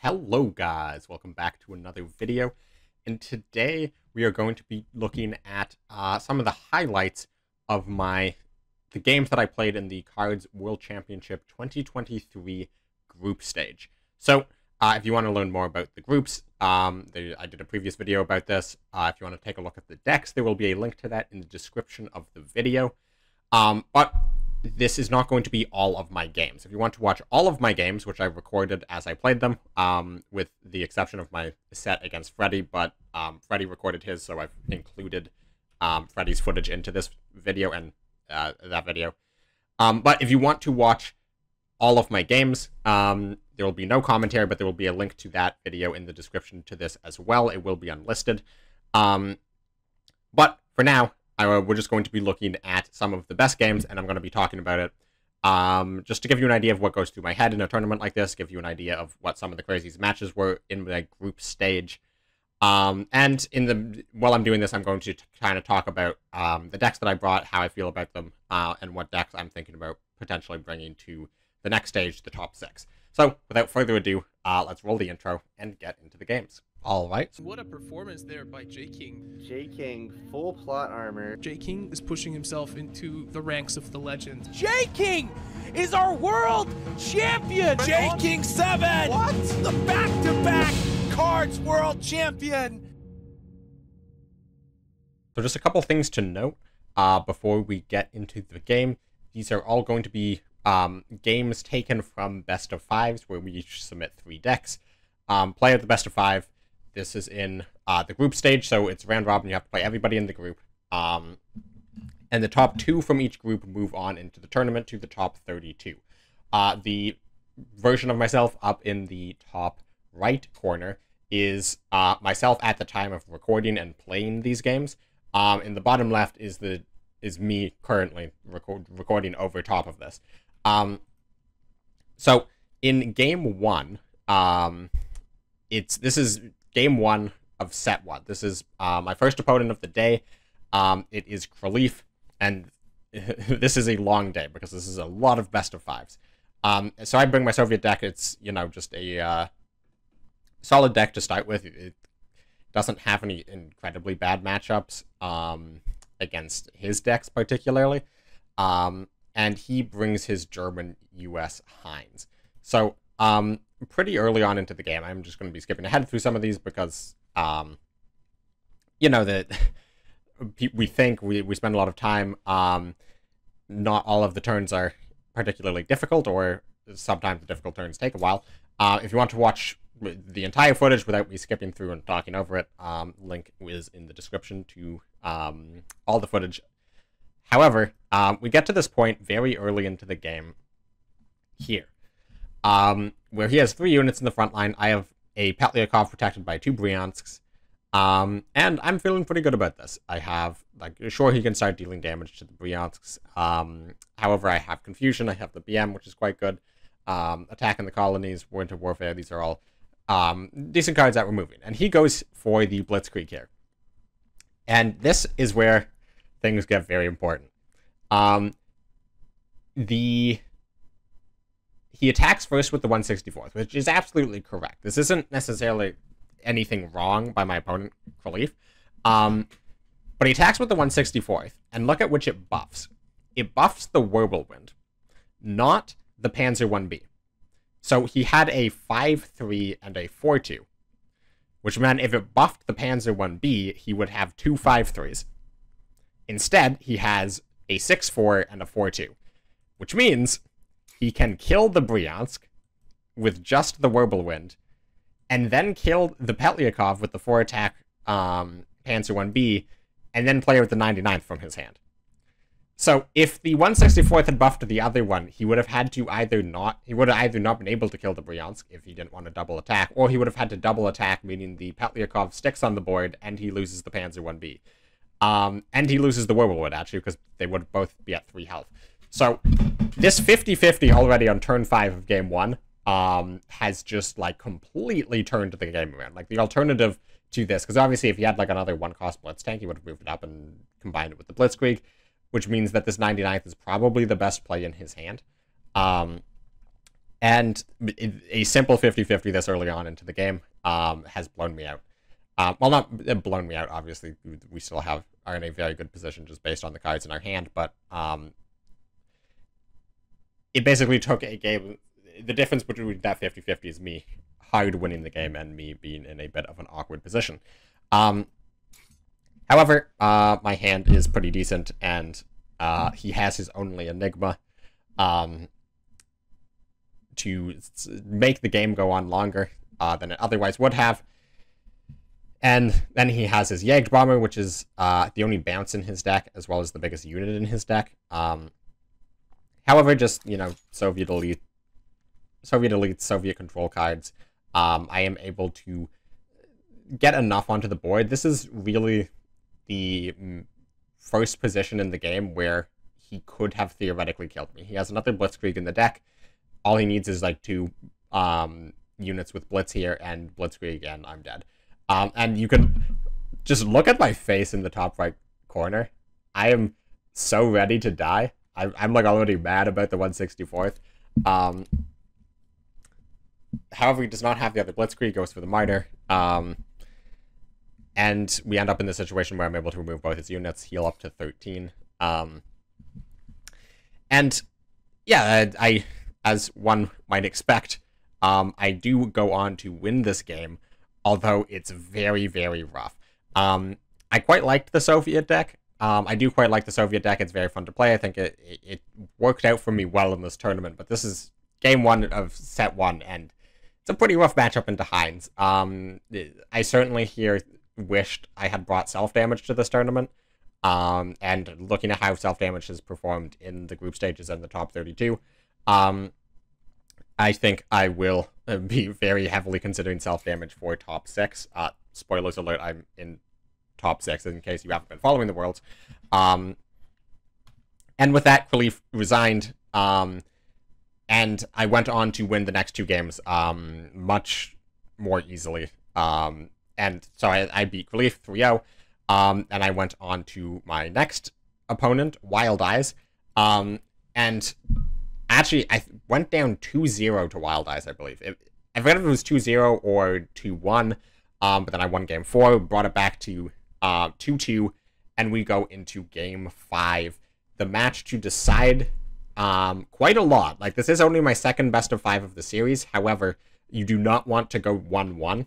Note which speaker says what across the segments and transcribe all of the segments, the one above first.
Speaker 1: Hello guys, welcome back to another video, and today we are going to be looking at some of the highlights of the games that I played in the Cards World Championship 2023 group stage. So, if you want to learn more about the groups, I did a previous video about this. If you want to take a look at the decks, there will be a link to that in the description of the video. But this is not going to be all of my games. If you want to watch all of my games, which I recorded as I played them, with the exception of my set against Freddy, but Freddy recorded his, so I've included Freddy's footage into this video and that video. But if you want to watch all of my games, there will be no commentary, but there will be a link to that video in the description to this as well. It will be unlisted. But for now, we're just going to be looking at some of the best games, and I'm going to be talking about it just to give you an idea of what goes through my head in a tournament like this, give you an idea of what some of the craziest matches were in the group stage. And while I'm doing this, I'm going to kind of talk about the decks that I brought, how I feel about them, and what decks I'm thinking about potentially bringing to the next stage, the top 6. So, without further ado, let's roll the intro and get into the games. All right.
Speaker 2: What a performance there by J-King.
Speaker 3: J-King, full plot armor.
Speaker 2: J-King is pushing himself into the ranks of the legend.
Speaker 4: J-King is our world champion! J-King 7! What? The back-to-back Cards World Champion!
Speaker 1: So just a couple things to note before we get into the game. These are all going to be games taken from best of 5s, where we each submit 3 decks. Play at the best of 5. This is in the group stage, so it's round robin. You have to play everybody in the group. And the top 2 from each group move on into the tournament to the top 32. The version of myself up in the top right corner is myself at the time of recording and playing these games. In the bottom left is me currently recording over top of this. So in game 1, this is game 1 of set 1. This is my first opponent of the day. It is Kraleef, and this is a long day because this is a lot of best of 5s. So I bring my Soviet deck. It's, just a solid deck to start with. It doesn't have any incredibly bad matchups against his decks particularly. And he brings his German US Heinz. So pretty early on into the game, I'm just going to be skipping ahead through some of these because, that we think we spend a lot of time. Not all of the turns are particularly difficult, or sometimes the difficult turns take a while. If you want to watch the entire footage without me skipping through and talking over it, link is in the description to all the footage. However, we get to this point very early into the game here, where he has 3 units in the front line. I have a Petliakov protected by 2 Bryansks, and I'm feeling pretty good about this. I have, sure, he can start dealing damage to the Bryansks. However, I have Confusion, I have the BM, which is quite good. Attacking the Colonies, Winter Warfare, these are all decent cards that we're moving. And he goes for the Blitzkrieg here. And this is where things get very important. He attacks first with the 164th, which is absolutely correct. This isn't necessarily anything wrong by my opponent, Kraleef. But he attacks with the 164th, and look at which it buffs. It buffs the Whirlwind, not the Panzer 1B. So he had a 5-3 and a 4-2, which meant if it buffed the Panzer 1B, he would have 2 5-3s. Instead, he has a 6-4 and a 4-2, which means he can kill the Bryansk with just the Whirlwind, and then kill the Petliakov with the 4-attack Panzer 1B, and then play with the 99th from his hand. So if the 164th had buffed the other one, he would have had to either not been able to kill the Bryansk if he didn't want to double attack, or he would have had to double attack, meaning the Petliakov sticks on the board and he loses the Panzer 1B. And he loses the Whirlwind, actually, because they would both be at 3 health. So this 50-50 already on turn 5 of game 1 has just, completely turned the game around. The alternative to this, because obviously if he had, another 1-cost Blitz tank, he would have moved it up and combined it with the Blitzkrieg, which means that this 99th is probably the best play in his hand. And a simple 50-50 this early on into the game has blown me out. Well, not blown me out, obviously. We still are in a very good position just based on the cards in our hand, but it basically took a game. The difference between that 50-50 is me hard winning the game and me being in a bit of an awkward position. However, my hand is pretty decent, and he has his only Enigma to make the game go on longer than it otherwise would have. And then he has his Jagdbomber, which is the only bounce in his deck, as well as the biggest unit in his deck. However, just, you know, Soviet Elite, Soviet control cards, I am able to get enough onto the board. This is really the first position in the game where he could have theoretically killed me. He has another Blitzkrieg in the deck. All he needs is like 2 units with Blitz here and Blitzkrieg, and I'm dead. And you can just look at my face in the top right corner. I am so ready to die. I'm like already mad about the 164th. However, he does not have the other Blitzkrieg, goes for the Martyr. And we end up in the situation where I'm able to remove both his units, heal up to 13. And yeah, I as one might expect, I do go on to win this game, although it's very, very rough. I quite liked the Soviet deck. I do quite like the Soviet deck. It's very fun to play. I think it worked out for me well in this tournament, but this is game 1 of set 1, and it's a pretty rough matchup into Heinz. I certainly here wished I had brought self-damage to this tournament, and looking at how self-damage has performed in the group stages and the top 32, I think I will be very heavily considering self-damage for top 6. Spoilers alert, I'm in top 6 in case you haven't been following the Worlds. And with that, Khalif resigned, and I went on to win the next 2 games much more easily. And so I beat Khalif 3-0, and I went on to my next opponent, Wild Eyes, and actually, I went down 2-0 to Wild Eyes, I believe. I forget if it was 2-0 or 2-1, but then I won game 4, brought it back to 2-2, and we go into game 5. The match to decide quite a lot. Like, this is only my second best of 5 of the series. However, you do not want to go 1-1,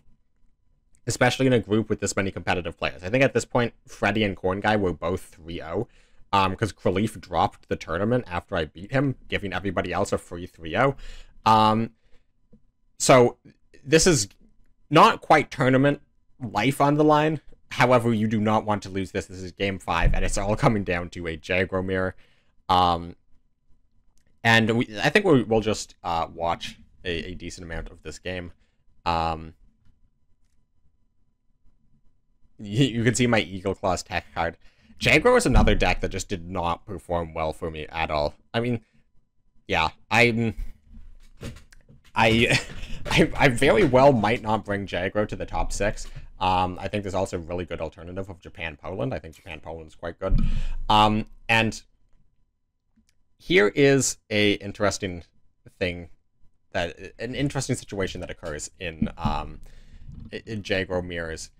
Speaker 1: especially in a group with this many competitive players. I think at this point, Freddy and Corn Guy were both 3-0. Because Khalif dropped the tournament after I beat him, giving everybody else a free 3-0. So this is not quite tournament life on the line. However, you do not want to lose this. This is game 5, and it's all coming down to a Jagro mirror. And I think we'll just watch a decent amount of this game. You can see my Eagle Claws tech card. Jagro is another deck that just did not perform well for me at all. I mean, yeah, I very well might not bring Jagro to the top 6. I think there's also a really good alternative of Japan-Poland. I think Japan-Poland is quite good. And here is an interesting situation that occurs in Jagro mirrors.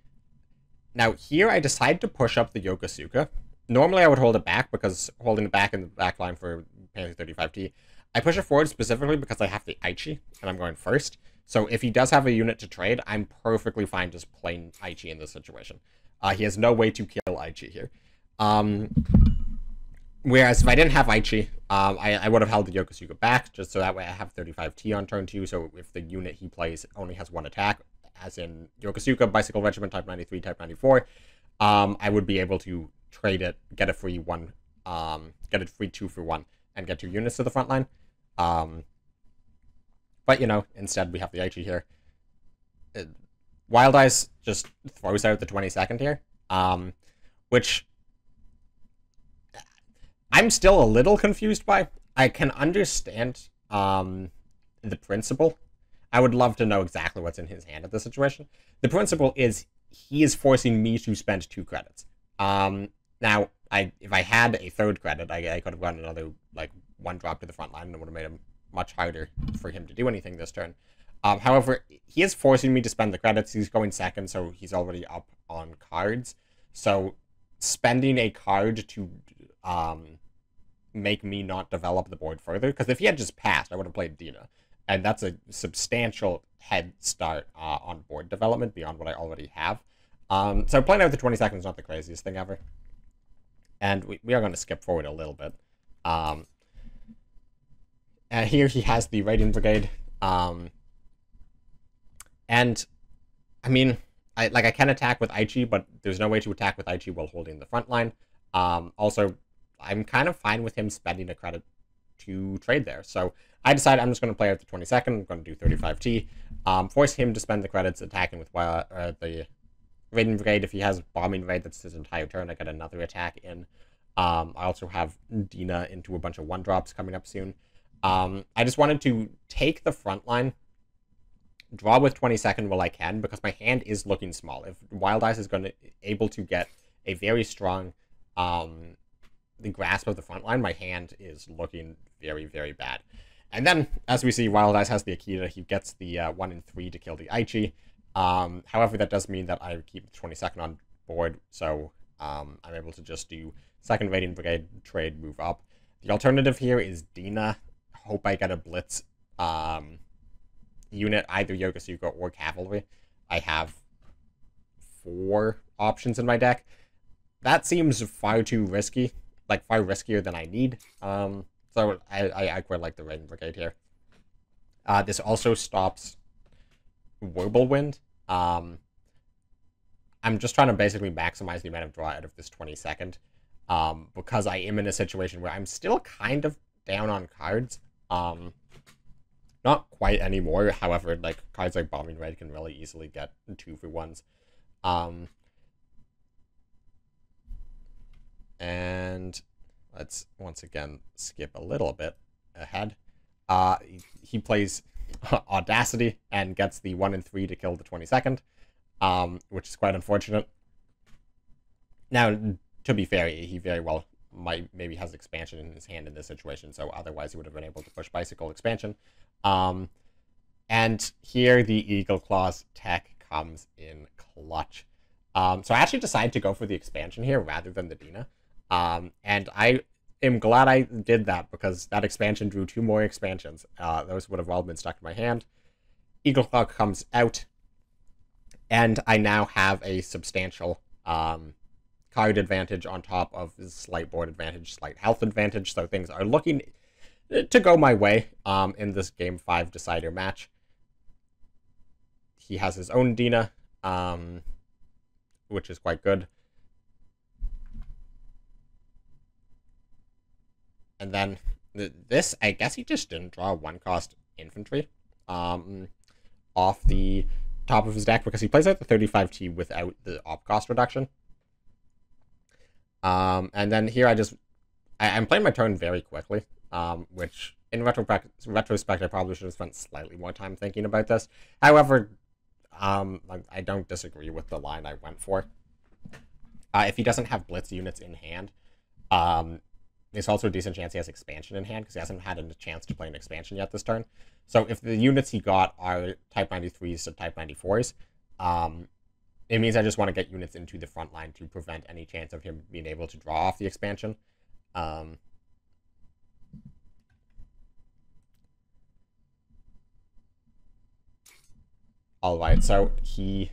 Speaker 1: Now, here I decide to push up the Yokosuka. Normally, I would hold it back, because holding it back in the back line for Panther 35T. I push it forward specifically because I have the Aichi, and I'm going first. So if he does have a unit to trade, I'm perfectly fine just playing Aichi in this situation. He has no way to kill Aichi here. Whereas if I didn't have Aichi, I would have held the Yokosuka back, just so that way I have 35T on turn 2, so if the unit he plays only has 1 attack, as in Yokosuka, Bicycle Regiment, Type 93, Type 94, I would be able to trade it, get a free 1, get a free 2 for 1, and get 2 units to the front line. But, you know, instead we have the Aichi here. Wild Eyes just throws out the 22nd here, which I'm still a little confused by. I can understand the principle. I would love to know exactly what's in his hand at this situation. The principle is he is forcing me to spend 2 credits. Now, if I had a 3rd credit, I could have gotten another, like, 1 drop to the front line, and it would have made him much harder for him to do anything this turn. However, he is forcing me to spend the credits. He's going second, so he's already up on cards. So spending a card to make me not develop the board further, because if he had just passed, I would have played Dina. And that's a substantial head start on board development beyond what I already have. So playing out the 20 seconds is not the craziest thing ever. And we are going to skip forward a little bit. And here he has the Raiding Brigade. And, I mean, I can attack with Aichi, but there's no way to attack with Aichi while holding the front line. Also, I'm kind of fine with him spending a credit to trade there. So I decided I'm just going to play out the 22nd. I'm going to do 35T. Force him to spend the credits attacking with the Raiding Brigade. If he has Bombing Raid, that's his entire turn. I get another attack in. I also have Dina into a bunch of 1-drops coming up soon. I just wanted to take the front line, draw with 22nd while I can, because my hand is looking small. If Wild Eyes is able to get a very strong the grasp of the front line, my hand is looking very, very bad. And then, as we see, Wild Eyes has the Akita. He gets the 1 and 3 to kill the Aichi. However, that does mean that I keep the 22nd on board, so I'm able to just do 2nd Raiding Brigade, trade, move up. The alternative here is Dina. Hope I get a Blitz unit, either Yokosuka or Cavalry. I have 4 options in my deck. That seems far too risky, like far riskier than I need. So I quite like the Raiding Brigade here. This also stops Whirlwind. I'm just trying to basically maximize the amount of draw out of this 22nd. Because I am in a situation where I'm still kind of down on cards. Not quite anymore. However, like cards like Bombing Raid can really easily get 2-for-1s. And let's once again skip a little bit ahead. He plays Audacity and gets the 1 and 3 to kill the 22nd, which is quite unfortunate. Now, to be fair, he very well maybe has expansion in his hand in this situation, so otherwise he would have been able to push Bicycle expansion. And here the Eagle Claws tech comes in clutch. So I actually decided to go for the expansion here rather than the Dina. And I am glad I did that, because that expansion drew 2 more expansions. Those would have all been stuck in my hand. Eagle Claw comes out, and I now have a substantial card advantage on top of his slight board advantage, slight health advantage, so things are looking to go my way in this Game 5 decider match. He has his own Dina, which is quite good. And then this, I guess he just didn't draw 1-cost infantry off the top of his deck, because he plays out the 35T without the op cost reduction. And then here I'm playing my turn very quickly, which in retrospect I probably should have spent slightly more time thinking about this. However, I don't disagree with the line I went for. If he doesn't have Blitz units in hand, there's also a decent chance he has expansion in hand, because he hasn't had a chance to play an expansion yet this turn. So if the units he got are Type 93s to Type 94s, it means I just want to get units into the front line to prevent any chance of him being able to draw off the expansion. Alright, so he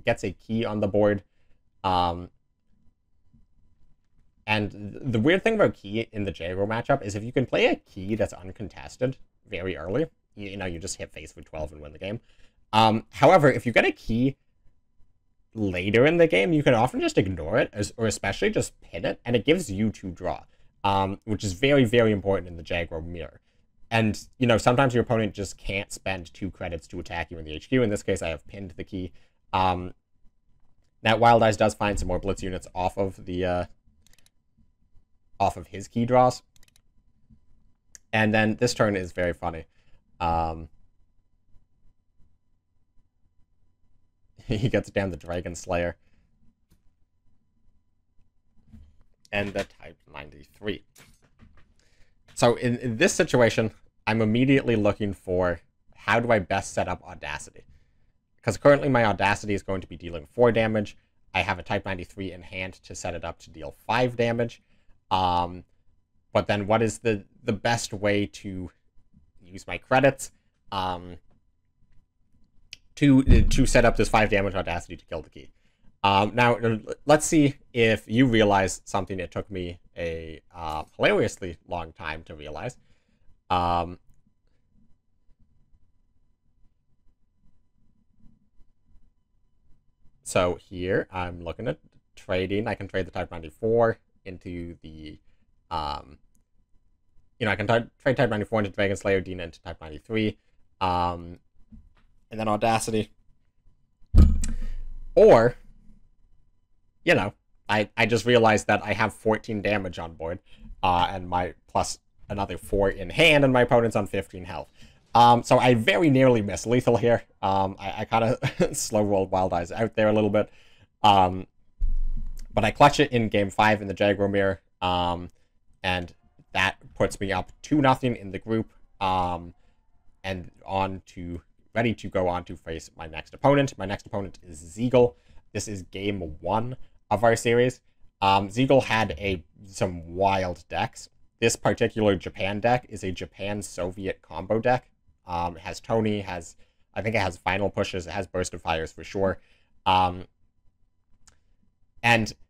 Speaker 1: gets a key on the board. And the weird thing about key in the J-Row matchup is if you can play a key that's uncontested very early, you know, you just hit face for 12 and win the game. However, if you get a key later in the game, you can often just ignore it, or especially just pin it, and it gives you 2 draw, which is very, very important in the J-Row mirror. And, you know, sometimes your opponent just can't spend 2 credits to attack you in the HQ. In this case, I have pinned the key. Now, Wild Eyes does find some more Blitz units off of the off of his key draws. And then this turn is very funny. He gets down the Dragon Slayer and the Type 93. So in this situation, I'm immediately looking for how do I best set up Audacity. Because currently my Audacity is going to be dealing 4 damage. I have a Type 93 in hand to set it up to deal 5 damage. But then what is the best way to use my credits to set up this 5 damage Audacity to kill the key? Now, let's see if you realize something it took me a hilariously long time to realize. So here, I'm looking at trading. I can trade the Type 94 into the, I can trade Type 94 into Dragon Slayer, Dina into Type 93, and then Audacity. Or, I just realized that I have 14 damage on board, and plus another 4 in hand, and my opponent's on 15 health. So I very nearly missed lethal here. I kind of slow-rolled Wild Eyes out there a little bit. But I clutch it in Game 5 in the Jaguar Mirror, and that puts me up 2-0 in the group, and ready to go on to face my next opponent. My next opponent is Zeagle. This is Game 1 of our series. Zeagle had some wild decks. This particular Japan deck is a Japan-Soviet combo deck. It has Tony, I think it has Final Pushes, it has Burst of Fires for sure. And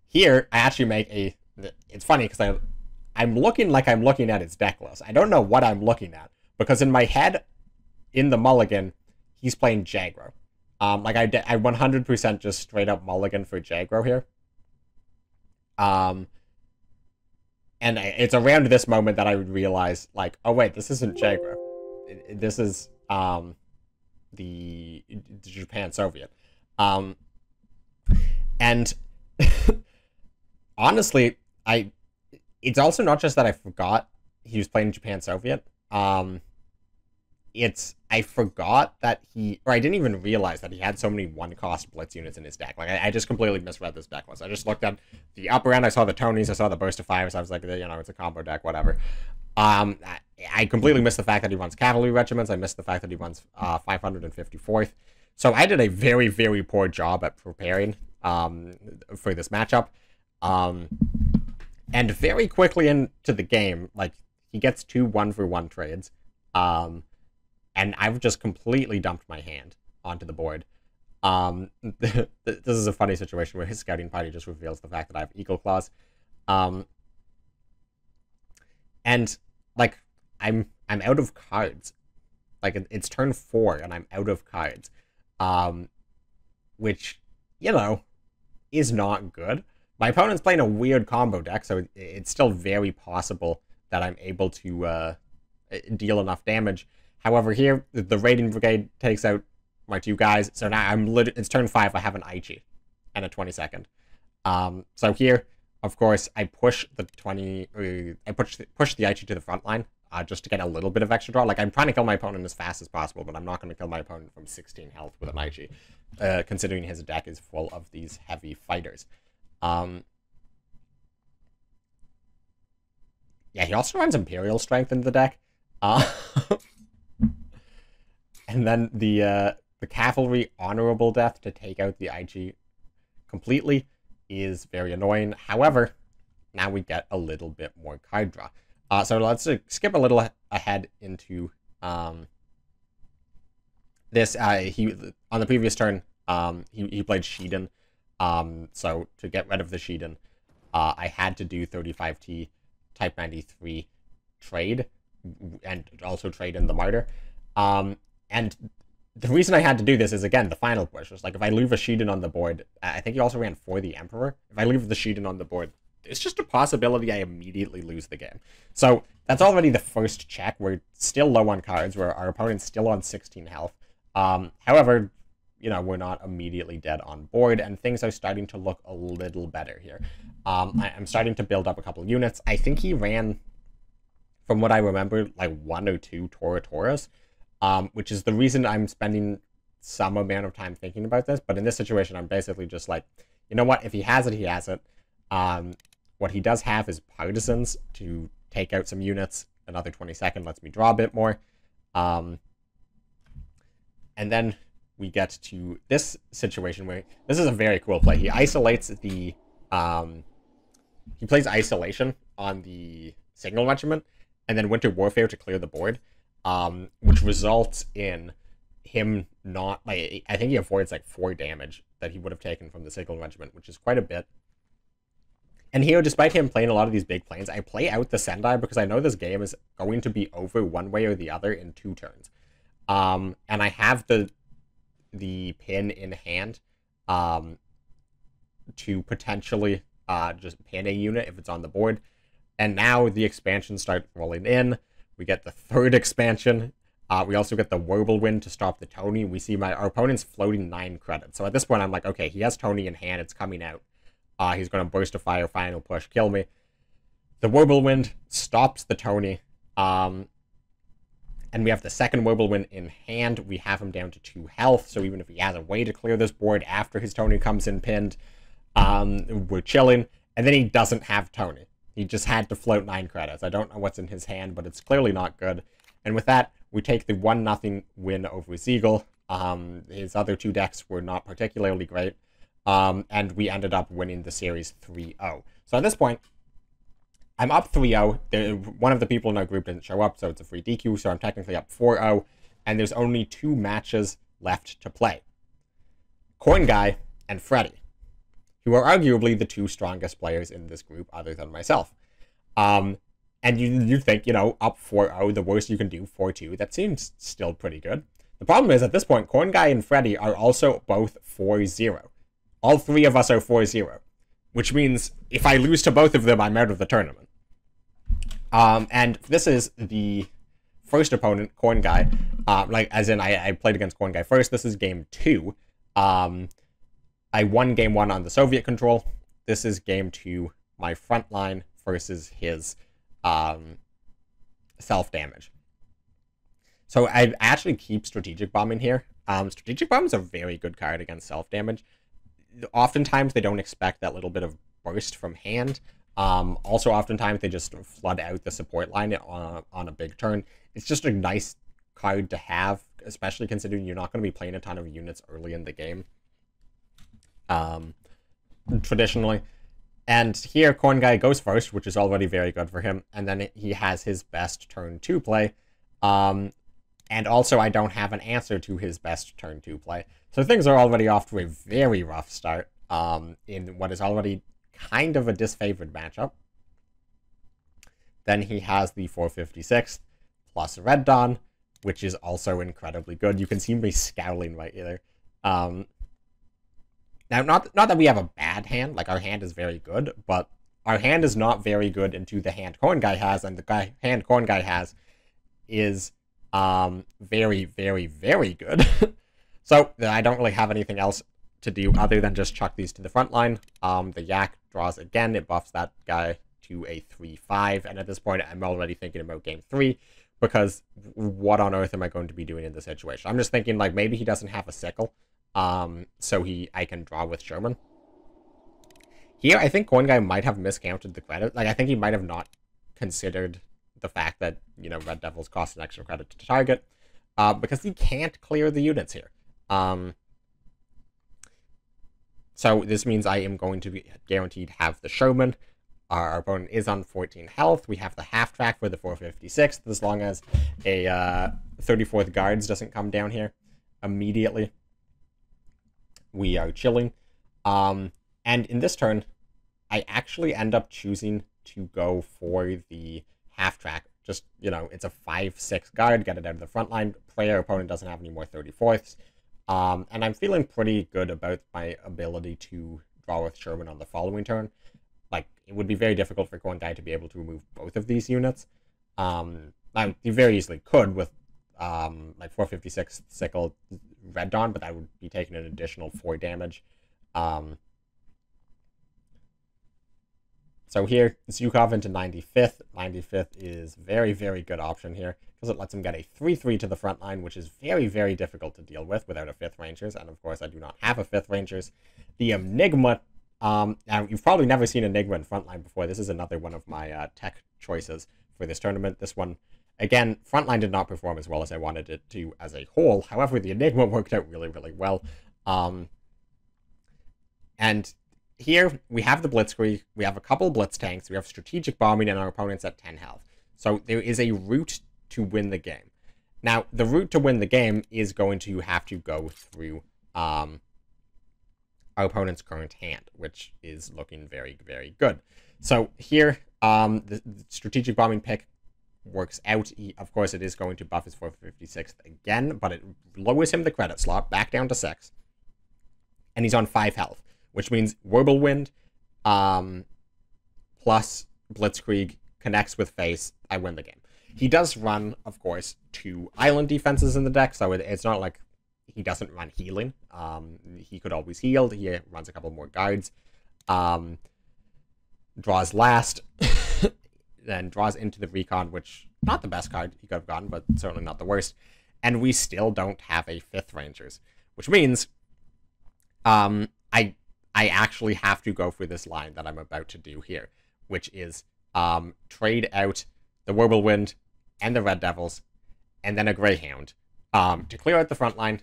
Speaker 1: here, I actually make it's funny because I'm looking like I'm looking at its deck list. I don't know what I'm looking at, because in my head, in the mulligan, he's playing Jagro. I 100% just straight up mulligan for Jagro here. And it's around this moment that I would realize, like, oh wait, this isn't Jagro. This is the Japan Soviet. And honestly, it's also not just that I forgot he was playing Japan Soviet. I forgot that I didn't even realize that he had so many 1-cost blitz units in his deck. Like, I just completely misread this deck list. I just looked at the upper end, I saw the Tonys, I saw the Burst of Fires, I was like, it's a combo deck, whatever. I completely missed the fact that he runs cavalry regiments. I missed the fact that he runs 554th. So I did a very, very poor job at preparing for this matchup. And very quickly into the game, like, he gets 2 1-for-1 trades. And I've just completely dumped my hand onto the board. This is a funny situation where his scouting party just reveals the fact that I have Eagle Claws. And, like, I'm out of cards. Like, it's turn 4, and I'm out of cards. Which, is not good. My opponent's playing a weird combo deck, so it's still very possible that I'm able to deal enough damage. However, here, the Raiding Brigade takes out my 2 guys, so now it's turn 5, I have an Aichi and a 22nd. So here, of course, I push the push the Aichi to the front line, just to get a little bit of extra draw. Like, I'm trying to kill my opponent as fast as possible, but I'm not going to kill my opponent from 16 health with an Aichi, considering his deck is full of these heavy fighters. Yeah, he also runs Imperial Strength in the deck. And then the Cavalry Honorable Death to take out the Aichi completely is very annoying. However, now we get a little bit more card draw. So let's skip a little ahead into this. On the previous turn, he played Shiden. So to get rid of the Shiden, I had to do 35T Type 93 trade, and also trade in the Martyr. And the reason I had to do this is, again, the final push. It's like, if I leave a Shiden on the board, I think he also ran for the Emperor. If I leave the Shiden on the board, it's just a possibility I immediately lose the game. So that's already the first check. We're still low on cards, where our opponent's still on 16 health. However, we're not immediately dead on board, and things are starting to look a little better here. I'm starting to build up a couple units. I think he ran, from what I remember, like 1 or 2 Toras, which is the reason I'm spending some amount of time thinking about this. But in this situation, I'm basically just like, you know what? If he has it, he has it. What he does have is Partisans to take out some units. another 22nd lets me draw a bit more. And then we get to this situation where this is a very cool play. He isolates the he plays isolation on the Signal Regiment and then Winter Warfare to clear the board, which results in him not, like, I think he avoids like 4 damage that he would have taken from the Signal Regiment, which is quite a bit. And here, despite him playing a lot of these big planes, I play out the Sendai because I know this game is going to be over one way or the other in 2 turns. And I have the pin in hand to potentially just pin a unit if it's on the board. And now the expansions start rolling in. We get the 3rd expansion. We also get the Whirlwind to stop the Tony. We see our opponent's floating 9 credits. So at this point, I'm like, okay, he has Tony in hand. It's coming out. He's going to burst a fire, final push, kill me. The Whirlwind stops the Tony. And we have the 2nd Whirlwind in hand. We have him down to 2 health. So even if he has a way to clear this board after his Tony comes in pinned, we're chilling. And then he doesn't have Tony. He just had to float 9 credits. I don't know what's in his hand, but it's clearly not good. And with that, we take the 1-0 win over Ziegel. His other 2 decks were not particularly great. And we ended up winning the series 3-0. So at this point, I'm up 3-0. One of the people in our group didn't show up, so it's a free DQ, so I'm technically up 4-0. And there's only 2 matches left to play. Corn Guy and Freddy, who are arguably the 2 strongest players in this group other than myself. And you think, you know, up 4-0, the worst you can do, 4-2, that seems still pretty good. The problem is, at this point, Corn Guy and Freddy are also both 4-0. All 3 of us are 4-0, which means if I lose to both of them, I'm out of the tournament. And this is the first opponent, Corn Guy. Like, as in, I played against Corn Guy first. This is game 2. I won game 1 on the Soviet control. This is game 2, my front line versus his self-damage. So I actually keep Strategic Bombing here. Strategic Bomb is a very good card against self-damage. Oftentimes, they don't expect that little bit of burst from hand. Also, oftentimes, they just flood out the support line on a big turn. It's just a nice card to have, especially considering you're not going to be playing a ton of units early in the game. Traditionally. And here, Corn Guy goes first, which is already very good for him. And then he has his best turn 2 play. And also, I don't have an answer to his best turn 2 play. So things are already off to a very rough start in what is already kind of a disfavored matchup. Then he has the 456 plus Red Dawn, which is also incredibly good. You can see me scowling right here. Now, not that we have a bad hand, like our hand is very good, but our hand is not very good into the hand Corn Guy has, and the hand Corn Guy has is very, very, very good. So I don't really have anything else to do other than just chuck these to the front line. The Yak draws again, it buffs that guy to a 3-5, and at this point I'm already thinking about game 3, because what on earth am I going to be doing in this situation? I'm just thinking, like, maybe he doesn't have a sickle. So I can draw with Sherman. Here, I think Corn Guy might have miscounted the credit. Like, I think he might have not considered the fact that, you know, Red Devils cost an extra credit to target, because he can't clear the units here. So this means I am going to be guaranteed have the Sherman. Our opponent is on 14 health. We have the half track for the 456, as long as a 34th Guards doesn't come down here immediately. We are chilling. And in this turn, I actually end up choosing to go for the half track. Just, you know, it's a 5-6 guard, get it out of the front line. Player opponent doesn't have any more 34ths. And I'm feeling pretty good about my ability to draw with Sherman on the following turn. Like, it would be very difficult for Corn Guy to be able to remove both of these units. You very easily could with like 456 Sickle Red Dawn, but that would be taking an additional 4 damage. So here, Zhukov into 95th. 95th is very, very good option here, because it lets him get a 3-3 to the front line, which is very, very difficult to deal with without a 5th Rangers, and of course I do not have a 5th Rangers. The Enigma, now you've probably never seen Enigma in front line before. This is another one of my tech choices for this tournament. This one, again, Frontline did not perform as well as I wanted it to as a whole. However, the Enigma worked out really, really well. And here we have the Blitzkrieg, we have a couple Blitz tanks, we have strategic bombing, and our opponent's at 10 health. So there is a route to win the game. Now, the route to win the game is going to have to go through our opponent's current hand, which is looking very, very good. So here, the strategic bombing pick works out. Of course, it is going to buff his 456th again, but it lowers him the credit slot back down to 6. And he's on 5 health, which means Whirlwind plus Blitzkrieg connects with face. I win the game. He does run, of course, 2 island defenses in the deck, so it's not like he doesn't run healing. He could always heal. He runs a couple more guards. Draws last, then draws into the recon, which, not the best card he could have gotten, but certainly not the worst. And we still don't have a 5th Rangers, which means I actually have to go for this line that I'm about to do here, which is trade out the Whirlwind and the Red Devils, and then a Greyhound to clear out the front line,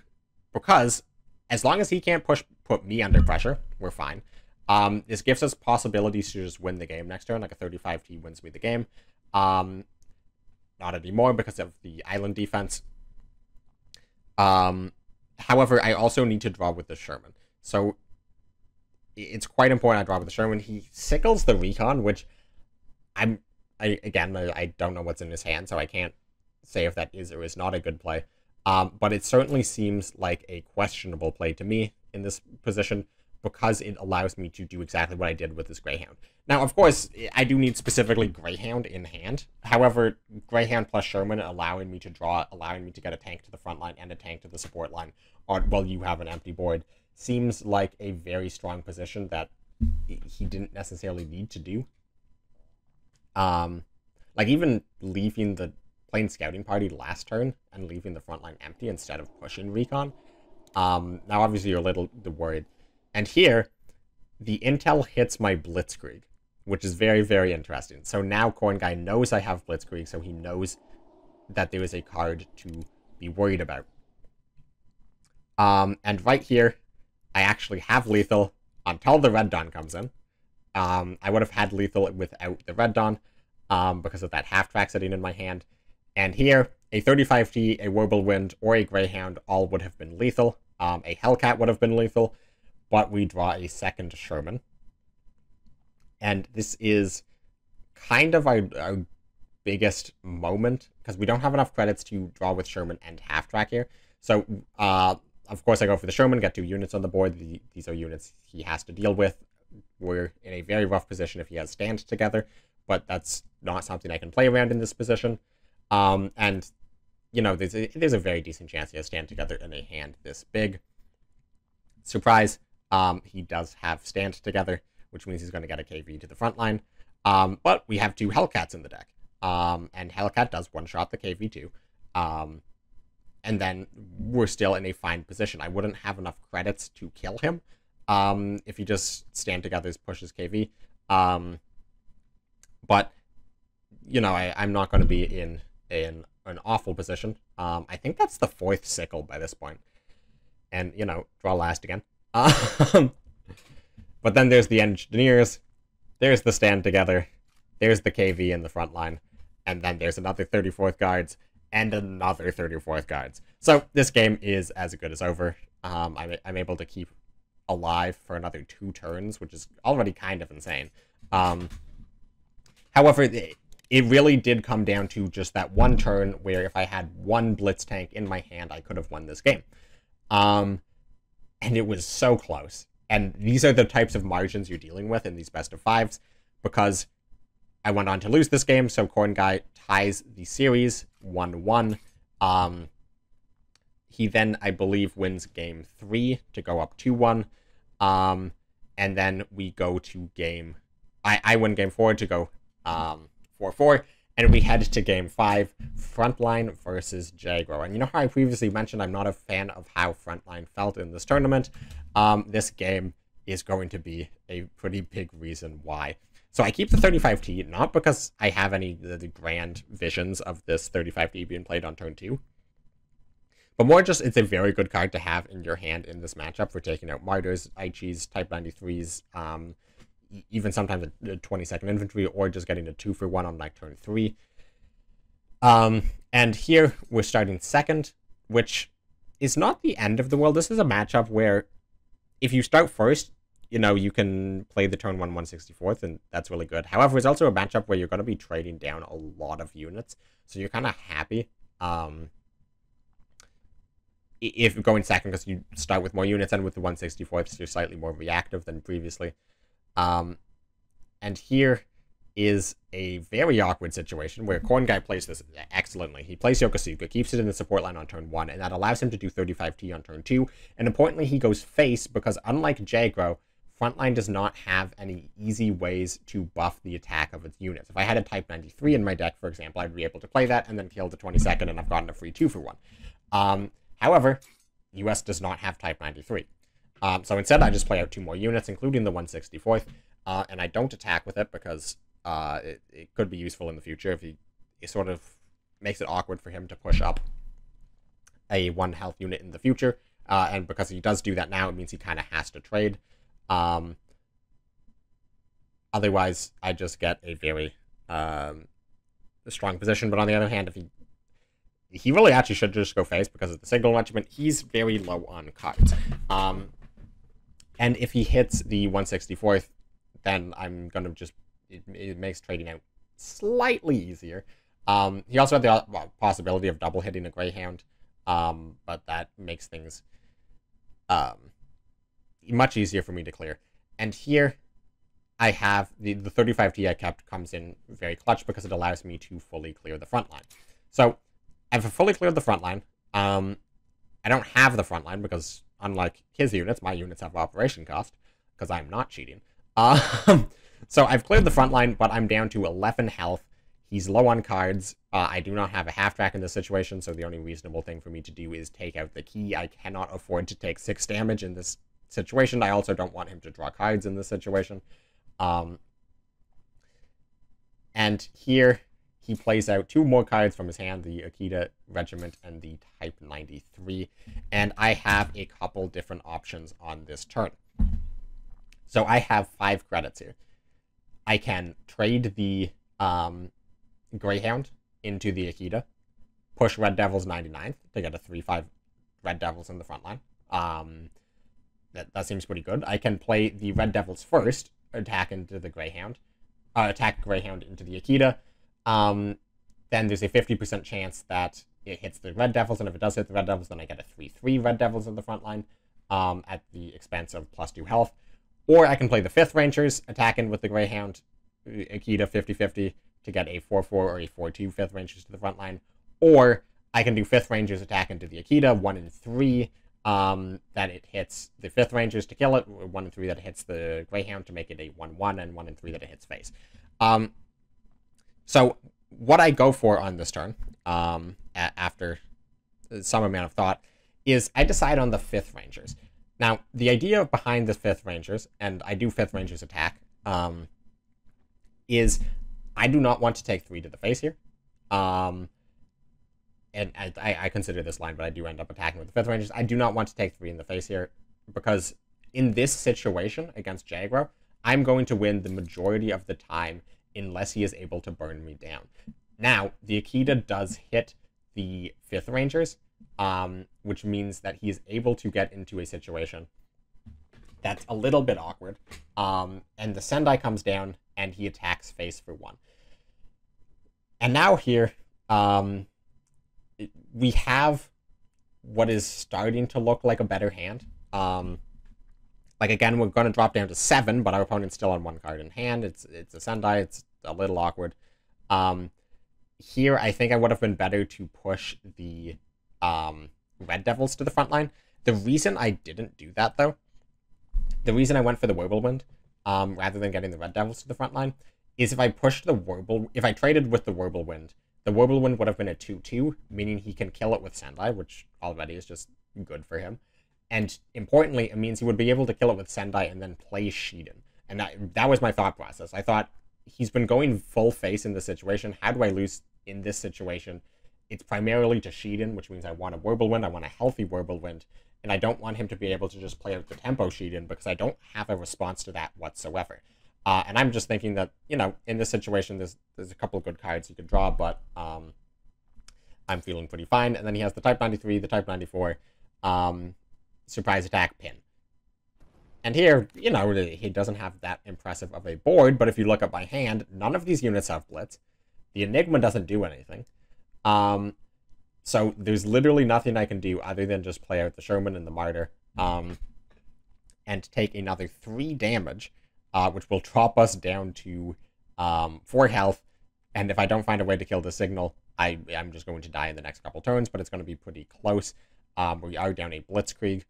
Speaker 1: because as long as he can't put me under pressure, we're fine. This gives us possibilities to just win the game next turn, like a 35T wins me the game. Not anymore because of the island defense. However, I also need to draw with the Sherman. So it's quite important I draw with the Sherman. He sickles the recon, which I don't know what's in his hand, so I can't say if that is or is not a good play. But it certainly seems like a questionable play to me in this position, because it allows me to do exactly what I did with this Greyhound. Now, of course, I do need specifically Greyhound in hand. However, Greyhound plus Sherman allowing me to get a tank to the front line and a tank to the support line, while you have an empty board, seems like a very strong position that he didn't necessarily need to do. Like even leaving the plain scouting party last turn and leaving the front line empty instead of pushing recon. Now, obviously, you're a little worried. And here, the intel hits my Blitzkrieg, which is very, very interesting. So now Corn Guy knows I have Blitzkrieg, so he knows that there is a card to be worried about. And right here, I actually have lethal until the Red Dawn comes in. I would have had lethal without the Red Dawn because of that half-track sitting in my hand. And here, a 35T, a Whirlwind, or a Greyhound all would have been lethal. A Hellcat would have been lethal. But we draw a second Sherman. And this is kind of our biggest moment, because we don't have enough credits to draw with Sherman and half-track here. So, of course, I go for the Sherman, get 2 units on the board. These are units he has to deal with. We're in a very rough position if he has stand together, but that's not something I can play around in this position. And, you know, there's a very decent chance he has stand together in a hand this big. Surprise! He does have stand together, which means he's going to get a KV to the front line. But we have 2 Hellcats in the deck. And Hellcat does one-shot the KV too. And then we're still in a fine position. I wouldn't have enough credits to kill him if he just stand together pushes KV. But, you know, I'm not going to be in an awful position. I think that's the 4th sickle by this point. And, you know, draw last again. But then there's the engineers, there's the stand together, there's the KV in the front line, and then there's another 34th guards, and another 34th guards. So this game is as good as over. I'm able to keep alive for another 2 turns, which is already kind of insane. However, it really did come down to just that one turn where if I had 1 Blitz tank in my hand, I could have won this game. And it was so close. And these are the types of margins you're dealing with in these best of 5s, because I went on to lose this game, so Corn Guy ties the series 1-1. He then, I believe, wins game 3 to go up 2-1. And then we go to game... I win game 4 to go 4-4. And we head to game 5, Frontline versus Jaguar. And you know how I previously mentioned I'm not a fan of how Frontline felt in this tournament? This game is going to be a pretty big reason why. So I keep the 35T, not because I have any the grand visions of this 35T being played on turn 2, but more just it's a very good card to have in your hand in this matchup for taking out Martyrs, Aichis, Type 93s, even sometimes a 22nd Infantry, or just getting a 2-for-1 on like turn 3. And here we're starting second, which is not the end of the world. This is a matchup where if you start first, you know, you can play the turn 1 164th, and that's really good. However, it's also a matchup where you're going to be trading down a lot of units, so you're kind of happy if going second, because you start with more units, and with the 164th, you're slightly more reactive than previously. And here is a very awkward situation where Corn Guy plays this excellently. He plays Yokosuka, keeps it in the support line on turn 1, and that allows him to do 35T on turn 2. And importantly, he goes face because unlike Jagro, Frontline does not have any easy ways to buff the attack of its units. If I had a Type 93 in my deck, for example, I'd be able to play that and then kill the 22nd, and I've gotten a free 2-for-1. However, US does not have Type 93. So instead, I just play out 2 more units, including the 164th, and I don't attack with it because it could be useful in the future if it sort of makes it awkward for him to push up a 1 health unit in the future. And because he does do that now, it means he kind of has to trade. Otherwise, I just get a very strong position. But on the other hand, if he really actually should just go face because of the signal regiment. He's very low on cards. And if he hits the 164th, then I'm going to just... It makes trading out slightly easier. He also had the possibility of double hitting a Greyhound, but that makes things much easier for me to clear. And here I have the 35T I kept comes in very clutch because it allows me to fully clear the front line. So I've fully cleared the front line. I don't have the front line because unlike his units, my units have operation cost because I'm not cheating. So I've cleared the front line, but I'm down to 11 health. He's low on cards. I do not have a half-track in this situation, so the only reasonable thing for me to do is take out the key. I cannot afford to take 6 damage in this situation. I also don't want him to draw cards in this situation. And here he plays out 2 more cards from his hand, the Akita Regiment and the Type 93. And I have a couple different options on this turn. So I have 5 credits here. I can trade the Greyhound into the Akita, push Red Devils 99th to get a 3-5 Red Devils in the front line. That seems pretty good. I can play the Red Devils first, attack into the Greyhound, attack Greyhound into the Akita. Then there's a 50% chance that it hits the Red Devils, and if it does hit the Red Devils, then I get a 3-3 Red Devils in the front line at the expense of +2 health. Or I can play the 5th Rangers, attack in with the Greyhound, Akita 50-50 to get a 4-4 or a 4-2 5th Rangers to the front line. Or I can do 5th Rangers, attack into the Akita, 1 and 3, that it hits the 5th Rangers to kill it, 1 and 3 that it hits the Greyhound to make it a 1-1, and 1 and 3 that it hits face. So what I go for on this turn, after some amount of thought, is I decide on the 5th Rangers. Now, the idea behind the 5th Rangers, and I do 5th Rangers attack, is I do not want to take 3 to the face here. And I consider this line, but I do end up attacking with the 5th Rangers. I do not want to take 3 in the face here, because in this situation against Jagro, I'm going to win the majority of the time unless he is able to burn me down. Now, the Akita does hit the 5th Rangers, which means that he is able to get into a situation that's a little bit awkward. And the Sendai comes down, and he attacks face for 1. And now here, we have what is starting to look like a better hand. Like, again, we're going to drop down to 7, but our opponent's still on 1 card in hand. It's a Sendai. It's a little awkward. Here, I think I would have been better to push the Red Devils to the front line. The reason I didn't do that, though, the reason I went for the Whirlwind, rather than getting the Red Devils to the front line, is if I pushed the if I traded with the Whirlwind would have been a 2-2, meaning he can kill it with Sendai, which already is just good for him. And importantly, it means he would be able to kill it with Sendai and then play Shiden. And that was my thought process. I thought, he's been going full face in this situation. How do I lose in this situation? It's primarily to Shiden, which means I want a Whirlwind, I want a healthy Whirlwind, and I don't want him to be able to just play out the tempo Shiden because I don't have a response to that whatsoever. And I'm just thinking that, you know, in this situation, there's a couple of good cards you could draw, but I'm feeling pretty fine. And then he has the Type 93, the Type 94, Surprise Attack Pin. And here, you know, he doesn't have that impressive of a board, but if you look at my hand, none of these units have Blitz. The Enigma doesn't do anything. So there's literally nothing I can do other than just play out the Sherman and the Martyr, and take another 3 damage, which will drop us down to 4 health. And if I don't find a way to kill the signal, I'm just going to die in the next couple turns, but it's going to be pretty close. We are down a Blitzkrieg.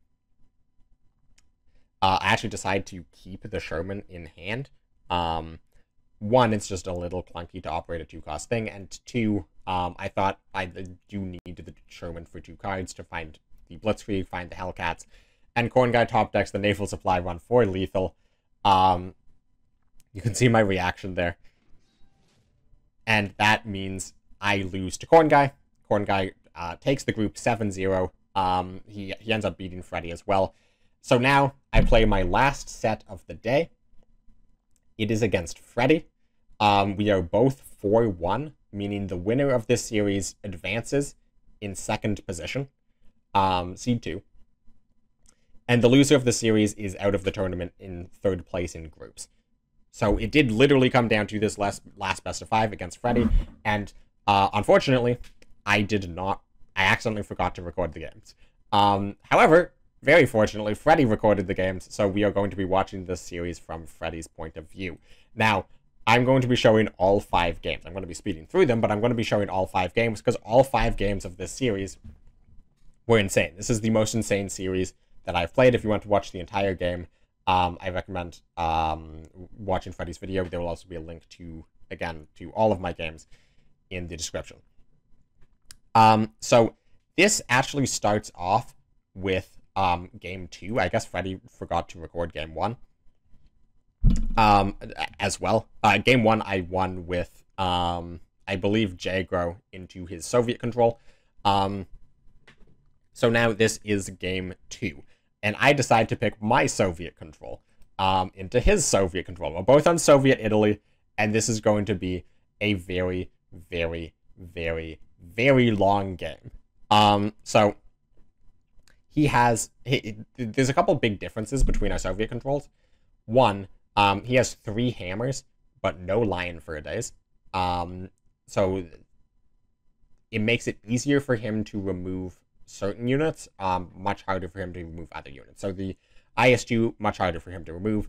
Speaker 1: I actually decide to keep the Sherman in hand. One, it's just a little clunky to operate a 2-cost thing, and 2, I thought I do need the Sherman for 2 cards to find the Blitzkrieg, find the Hellcats, and Corn Guy top decks the Naval Supply run for lethal. You can see my reaction there. And that means I lose to Corn Guy. Corn Guy takes the group 7-0. He ends up beating Freddy as well. So now I play my last set of the day. It is against Freddy. We are both 4-1, meaning the winner of this series advances in 2nd position, seed 2. And the loser of the series is out of the tournament in 3rd place in groups. So it did literally come down to this last best of 5 against Freddy, and unfortunately, I accidentally forgot to record the games. However, very fortunately, Freddy recorded the games, so we are going to be watching this series from Freddy's point of view. Now, I'm going to be showing all 5 games. I'm going to be speeding through them, but I'm going to be showing all 5 games, because all 5 games of this series were insane. This is the most insane series that I've played. If you want to watch the entire game, I recommend watching Freddy's video. There will also be a link to all of my games in the description. So this actually starts off with game 2. I guess Freddy forgot to record game 1 as well. Game 1 I won with I believe Jagro into his Soviet control. So now this is game 2, and I decide to pick my Soviet control into his Soviet control. We're both on Soviet Italy, and this is going to be a very, very, very, very long game. So there's a couple big differences between our Soviet controls. One, he has 3 hammers, but no lion for days. So it makes it easier for him to remove certain units, much harder for him to remove other units. So the IS-2, much harder for him to remove.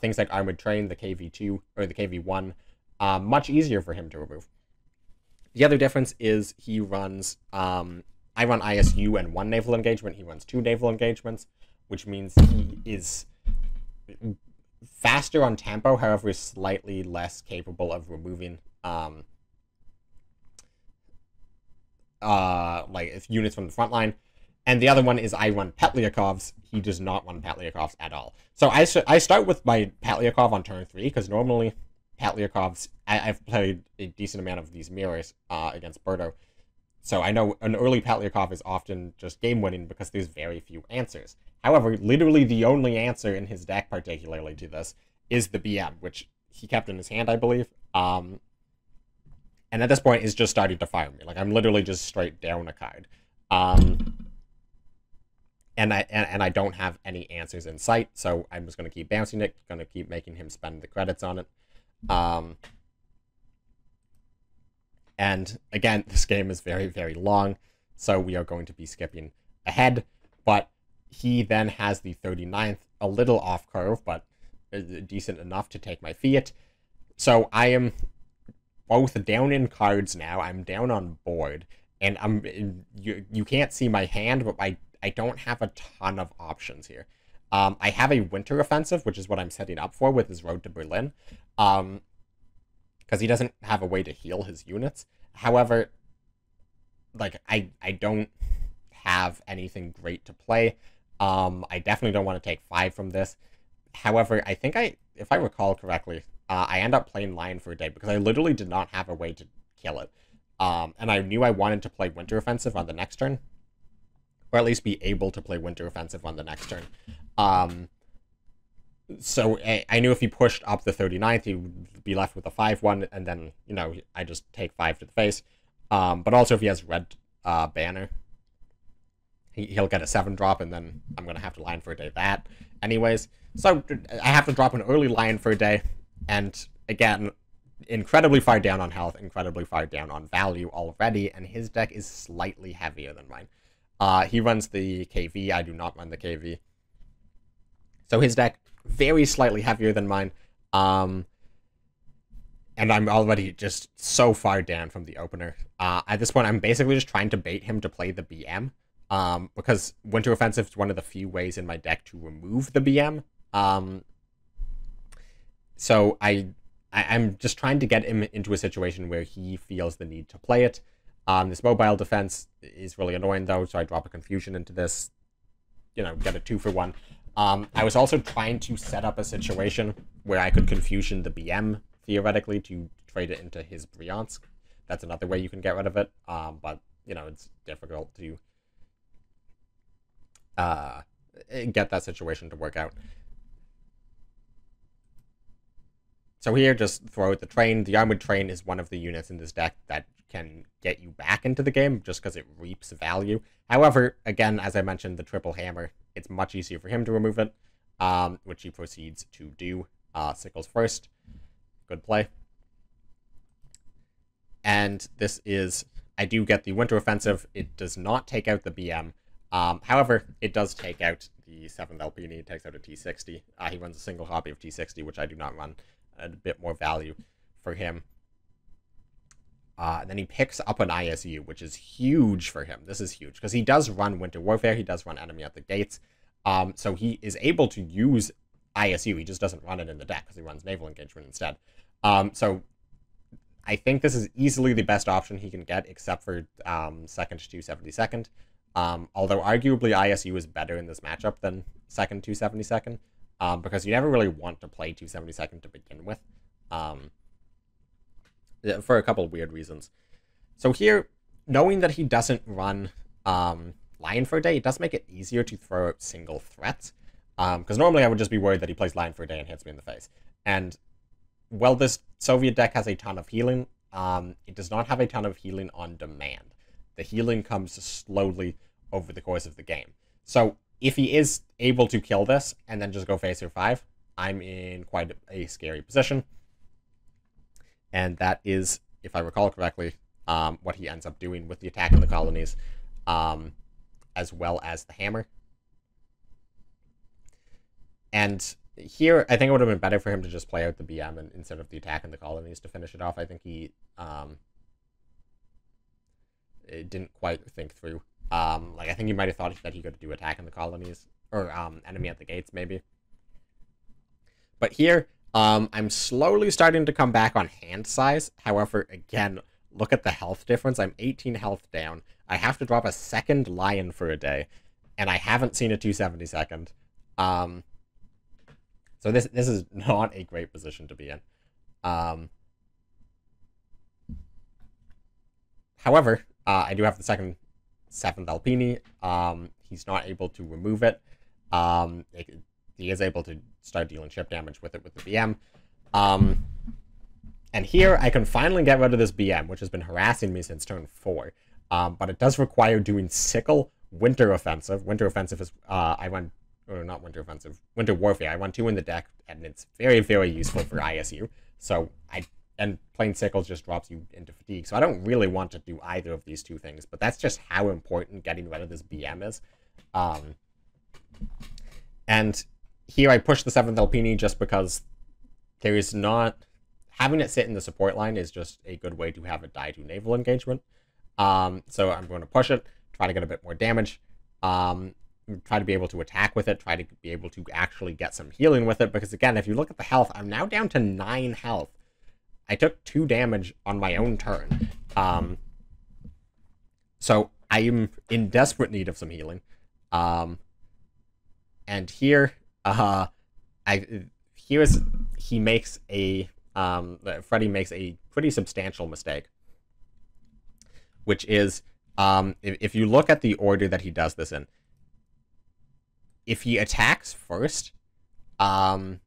Speaker 1: Things like Armored Train, the KV-2, or the KV-1, much easier for him to remove. The other difference is he runs, I run ISU and 1 naval engagement, he runs 2 naval engagements, which means he is faster on tempo, however is slightly less capable of removing like units from the front line. And the other one is I run Petliakovs. He does not run Petliakovs at all. So I start with my Petliakov on turn 3, because normally Petliakovs, I've played a decent amount of these mirrors against Berto. So I know an early Petliakov is often just game-winning because there's very few answers. However, literally the only answer in his deck, particularly to this, is the BM, which he kept in his hand, I believe. And at this point, is just starting to fire me. Like, I'm literally just straight down a card. And I don't have any answers in sight, so I'm just going to keep bouncing it, going to keep making him spend the credits on it. And again, this game is very, very long, so we are going to be skipping ahead. But he then has the 39th, a little off curve, but decent enough to take my Fiat. So I am both down in cards now. I'm down on board, and you can't see my hand, but I don't have a ton of options here. I have a winter offensive, which is what I'm setting up for with his road to Berlin, because he doesn't have a way to heal his units. However, like, I don't have anything great to play. I definitely don't want to take 5 from this. However, I think if I recall correctly, I end up playing Lion for a day because I literally did not have a way to kill it. And I knew I wanted to play Winter Offensive on the next turn, or at least be able to play Winter Offensive on the next turn. So I knew if he pushed up the 39th, he would be left with a 5-1, and then, you know, I just take 5 to the face. But also if he has red banner, he'll get a 7-drop, and then I'm going to have to Lion for a day that. Anyways, so I have to drop an early Lion for a day, and again, incredibly far down on health, incredibly far down on value already, and his deck is slightly heavier than mine. He runs the KV, I do not run the KV. So his deck, very slightly heavier than mine, and I'm already just so far down from the opener. At this point, I'm basically just trying to bait him to play the BM, because Winter Offensive is one of the few ways in my deck to remove the BM. So I'm just trying to get him into a situation where he feels the need to play it. This mobile defense is really annoying, though, so I drop a Confusion into this, you know, get a 2-for-1. I was also trying to set up a situation where I could Confusion the BM, theoretically, to trade it into his Bryansk. That's another way you can get rid of it, but, you know, it's difficult to get that situation to work out. So here, just throw out the train. The Armored Train is one of the units in this deck that can get you back into the game, just because it reaps value. However, again, as I mentioned, the Triple Hammer, it's much easier for him to remove it, which he proceeds to do. Sickles first. Good play. And this is, I do get the Winter Offensive. It does not take out the BM. However, it does take out the 7th Alpini. It takes out a T60. He runs a single copy of T60, which I do not run. A bit more value for him. And then he picks up an ISU, which is huge for him. This is huge, because he does run Winter Warfare. He does run Enemy at the Gates. So he is able to use ISU. He just doesn't run it in the deck, because he runs Naval Engagement instead. So I think this is easily the best option he can get, except for second 272nd. Although arguably ISU is better in this matchup than second 272nd. Because you never really want to play 272nd to begin with, for a couple of weird reasons. So here, knowing that he doesn't run Lion for a day, it does make it easier to throw out single threats, because normally I would just be worried that he plays Lion for a day and hits me in the face. And, well, this Soviet deck has a ton of healing. It does not have a ton of healing on demand. The healing comes slowly over the course of the game. So if he is able to kill this and then just go Phaser 5, I'm in quite a scary position. And that is, if I recall correctly, what he ends up doing with the attack of the colonies, as well as the hammer. And here, I think it would have been better for him to just play out the BM instead of the attack in the colonies to finish it off. I think he it didn't quite think through. I think he might have thought that he could do attack in the colonies, or enemy at the gates, maybe. But here, I'm slowly starting to come back on hand size. However, again, look at the health difference. I'm 18 health down. I have to drop a second Lion for a day, and I haven't seen a 272nd. So this is not a great position to be in. However, I do have the second 7th Alpini. He's not able to remove it. He is able to start dealing chip damage with it with the BM. And here I can finally get rid of this BM, which has been harassing me since turn 4. But it does require doing Sickle, Winter Offensive. Winter Offensive is, not Winter Offensive, Winter Warfare. I run 2 in the deck, and it's very, very useful for ISU. So and playing Sickles just drops you into fatigue. So I don't really want to do either of these two things, but that's just how important getting rid of this BM is. And here I push the 7th Alpini just because there is not... Having it sit in the support line is just a good way to have it die to naval engagement. So I'm going to push it, try to get a bit more damage, try to be able to attack with it, try to be able to actually get some healing with it, because again, if you look at the health, I'm now down to 9 health. I took 2 damage on my own turn. So I am in desperate need of some healing. And here, he makes a Freddy makes a pretty substantial mistake, which is, if you look at the order that he does this in, if he attacks first, then,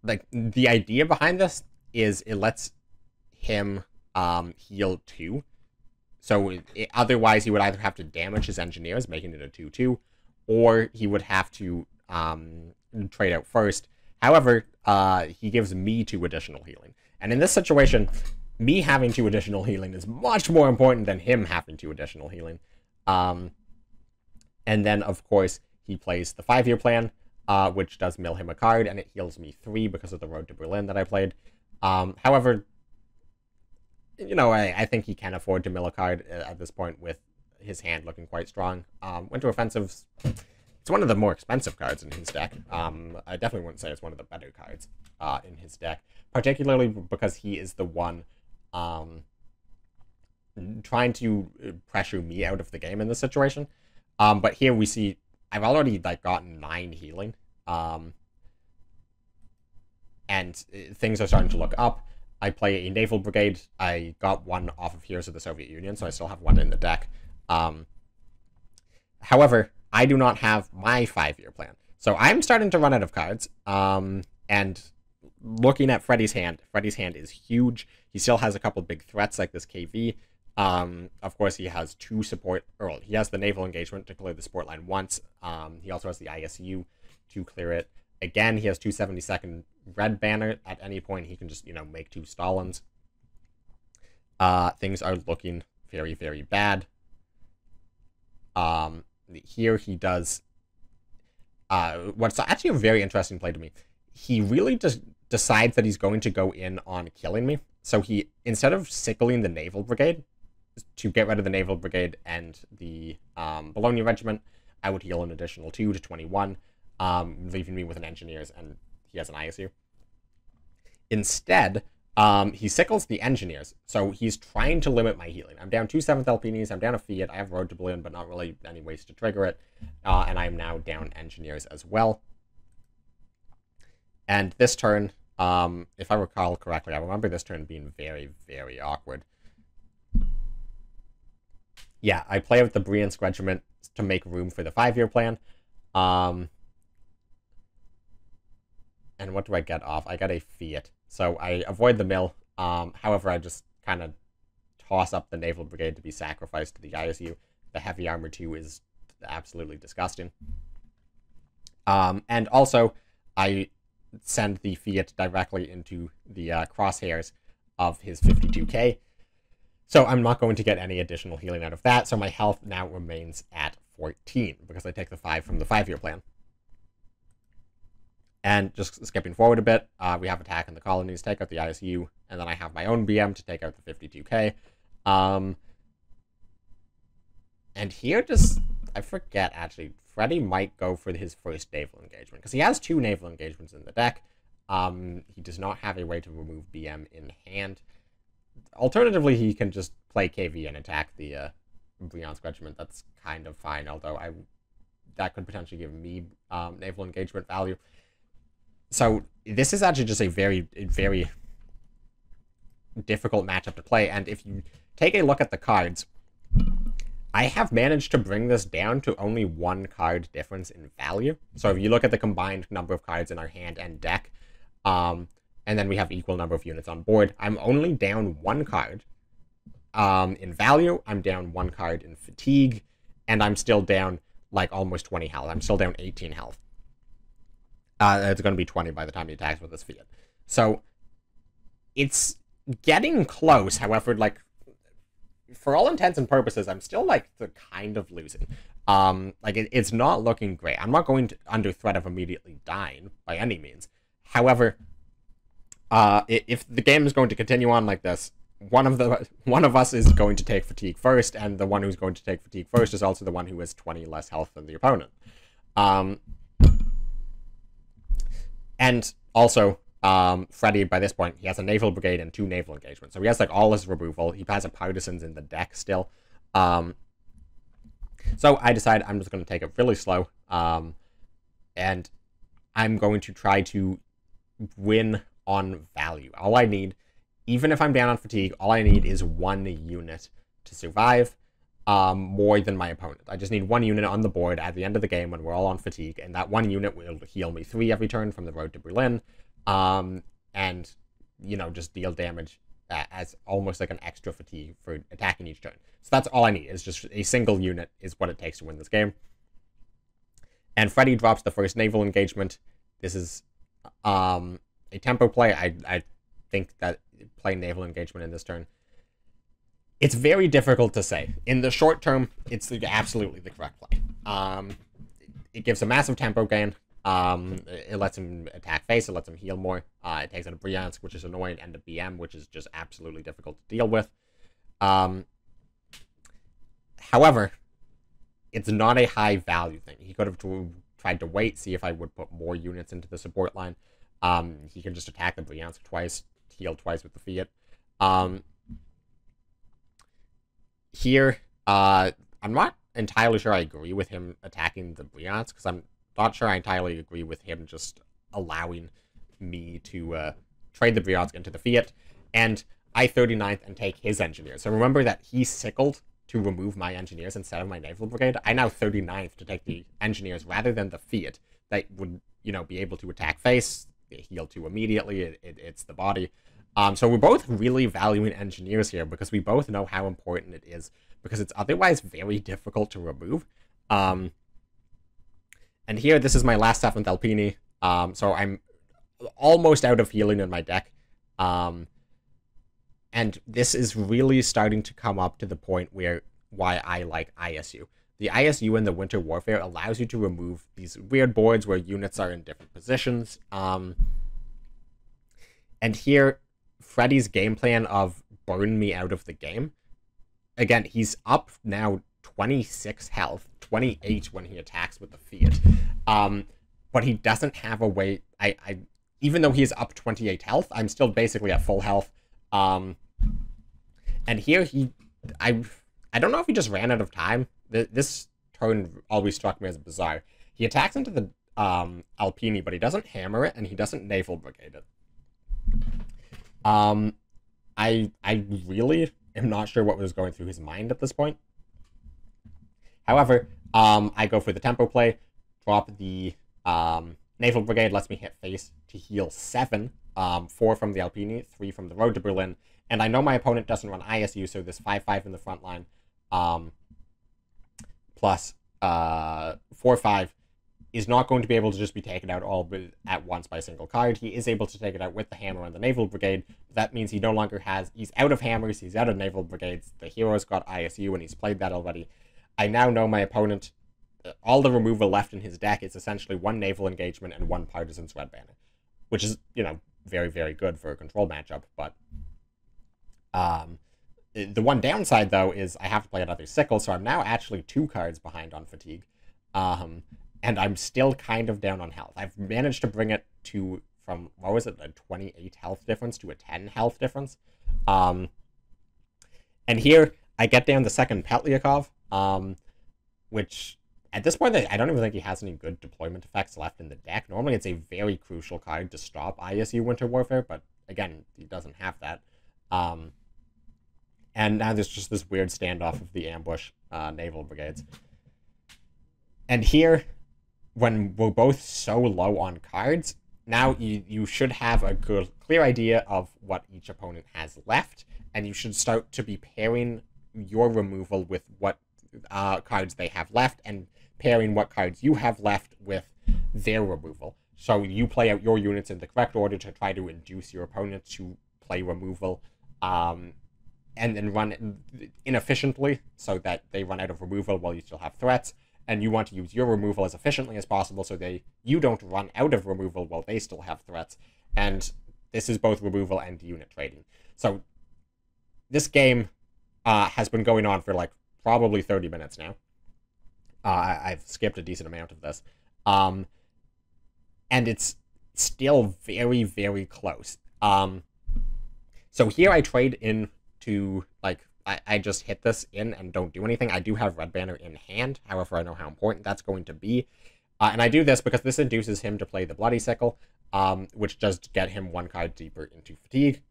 Speaker 1: like, the idea behind this is it lets him heal 2. So otherwise he would either have to damage his engineers, making it a 2-2, or he would have to trade out first. However, he gives me 2 additional healing. And in this situation, me having 2 additional healing is much more important than him having 2 additional healing. And then, of course, he plays the 5-year plan, which does mill him a card, and it heals me 3 because of the Road to Berlin that I played. However, you know, I think he can afford to mill a card at this point with his hand looking quite strong. Winter Offensive's... It's one of the more expensive cards in his deck. I definitely wouldn't say it's one of the better cards in his deck, particularly because he is the one trying to pressure me out of the game in this situation. But here we see I've already like gotten 9 healing, and things are starting to look up. I play a Naval Brigade. I got 1 off of Heroes of the Soviet Union, so I still have 1 in the deck. However, I do not have my 5-year plan. So I'm starting to run out of cards. And looking at Freddy's hand is huge. He still has a couple big threats like this KV. Of course, he has 2 support, or he has the naval engagement to clear the support line once. He also has the ISU to clear it. Again, he has 2 72nd red banner. At any point, he can just, you know, make 2 Stalins. Things are looking very, very bad. Here he does what's actually a very interesting play to me. He really just decides that he's going to go in on killing me. So he, instead of sickling the Naval Brigade to get rid of the Naval Brigade and the Bologna Regiment, I would heal an additional 2 to 21, leaving me with an Engineers, and he has an ISU. Instead, he sickles the Engineers, so he's trying to limit my healing. I'm down 2 7th Alpinis, I'm down a Fiat, I have Road to Berlin, but not really any ways to trigger it, and I'm now down Engineers as well. And this turn, if I recall correctly, I remember this turn being very, very awkward. Yeah, I play with the Briansk Regiment to make room for the 5-year plan. And what do I get off? I got a Fiat. So I avoid the mill. However, I just kind of toss up the Naval Brigade to be sacrificed to the ISU. The Heavy Armor 2 is absolutely disgusting. And also, I send the Fiat directly into the crosshairs of his 52k. So I'm not going to get any additional healing out of that. So my health now remains at 14 because I take the 5 from the 5-year plan. And just skipping forward a bit, we have attack in the colonies, take out the ISU, and then I have my own BM to take out the 52k. And here just, I forget actually, Freddy might go for his first naval engagement, because he has 2 naval engagements in the deck. He does not have a way to remove BM in hand. Alternatively, he can just play KV and attack the Briansk Regiment. That's kind of fine, although that could potentially give me naval engagement value. So this is actually just a very, very difficult matchup to play, and if you take a look at the cards, I have managed to bring this down to only 1 card difference in value. So if you look at the combined number of cards in our hand and deck, and then we have equal number of units on board, I'm only down 1 card in value, I'm down 1 card in fatigue, and I'm still down like almost 20 health. I'm still down 18 health. It's going to be 20 by the time he attacks with his Fiat. So it's getting close. However, like, for all intents and purposes, I'm still like kind of losing. Like it's not looking great. I'm not going to under threat of immediately dying by any means. However, if the game is going to continue on like this, one of us is going to take fatigue first, and the one who's going to take fatigue first is also the one who has 20 less health than the opponent. And also, Freddy, by this point, he has a naval brigade and 2 naval engagements. So he has like all his removal. He has a partisans in the deck still. So I decide I'm just going to take it really slow. And I'm going to try to win on value. All I need, even if I'm down on fatigue, all I need is 1 unit to survive, more than my opponent. I just need 1 unit on the board at the end of the game when we're all on fatigue, and that 1 unit will heal me 3 every turn from the road to Berlin, and, you know, just deal damage as almost like an extra fatigue for attacking each turn. So that's all I need, is just a single unit is what it takes to win this game. And Freddy drops the first naval engagement. This is a tempo play. I think that playing naval engagement in this turn, it's very difficult to say. In the short term, it's absolutely the correct play. It gives a massive tempo gain. It lets him attack face, it lets him heal more. It takes out a Bryansk, which is annoying, and a BM, which is just absolutely difficult to deal with. However, it's not a high value thing. He could have tried to wait, see if I would put more units into the support line. He can just attack the Bryansk twice, heal twice with the Fiat. Here, I'm not entirely sure I agree with him attacking the Bryansk, because I'm not sure I entirely agree with him just allowing me to trade the Bryansk into the Fiat, and I 39th and take his engineers. So remember that he sickled to remove my engineers instead of my naval brigade. I now 39th to take the engineers rather than the Fiat that would, you know, be able to attack face, heal 2 immediately, it's the body. So we're both really valuing engineers here because we both know how important it is, because it's otherwise very difficult to remove. And here, this is my last 7th Alpini, so I'm almost out of healing in my deck. And this is really starting to come up to the point why I like ISU. The ISU in the Winter Warfare allows you to remove these weird boards where units are in different positions. And here, Freddy's game plan of burn me out of the game. Again, he's up now 26 health, 28 when he attacks with the Fiat. But he doesn't have a way... even though he's up 28 health, I'm still basically at full health. And here I don't know if he just ran out of time. This turn always struck me as bizarre. He attacks into the Alpini, but he doesn't hammer it, and he doesn't naval brigade it. I really am not sure what was going through his mind at this point. However, I go for the tempo play, drop the naval brigade, lets me hit face to heal 7. 4 from the Alpini, 3 from the road to Berlin. And I know my opponent doesn't run ISU, so this 5-5 in the front line, plus 4-5, is not going to be able to just be taken out all at once by a single card. He is able to take it out with the hammer and the naval brigade. That means he no longer has... He's out of hammers, he's out of naval brigades. The hero's got ISU, and he's played that already. I now know my opponent... all the removal left in his deck is essentially 1 naval engagement and 1 Partisan's Red Banner. Which is, you know, very, very good for a control matchup, but... the one downside, though, is I have to play another Sickle, so I'm now actually 2 cards behind on fatigue. And I'm still kind of down on health. I've managed to bring it to, from, what was it, a 28 health difference to a 10 health difference. And here, I get down the second Petlyakov, which, at this point, I don't even think he has any good deployment effects left in the deck. Normally, it's a very crucial card to stop ISU Winter Warfare, but, again, he doesn't have that. And now there's just this weird standoff of the ambush naval brigades. And here, when we're both so low on cards, now you should have a good, clear idea of what each opponent has left, and you should start to be pairing your removal with what cards they have left, and pairing what cards you have left with their removal. So you play out your units in the correct order to try to induce your opponent to play removal, and then run inefficiently so that they run out of removal while you still have threats. And you want to use your removal as efficiently as possible so you don't run out of removal while they still have threats. And this is both removal and unit trading. So this game has been going on for like probably 30 minutes now. I've skipped a decent amount of this. And it's still very, very close. So here I trade in to, like, I just hit this in and don't do anything. I do have Red Banner in hand. However, I know how important that's going to be. And I do this because this induces him to play the Bloody Sickle, which does get him 1 card deeper into fatigue.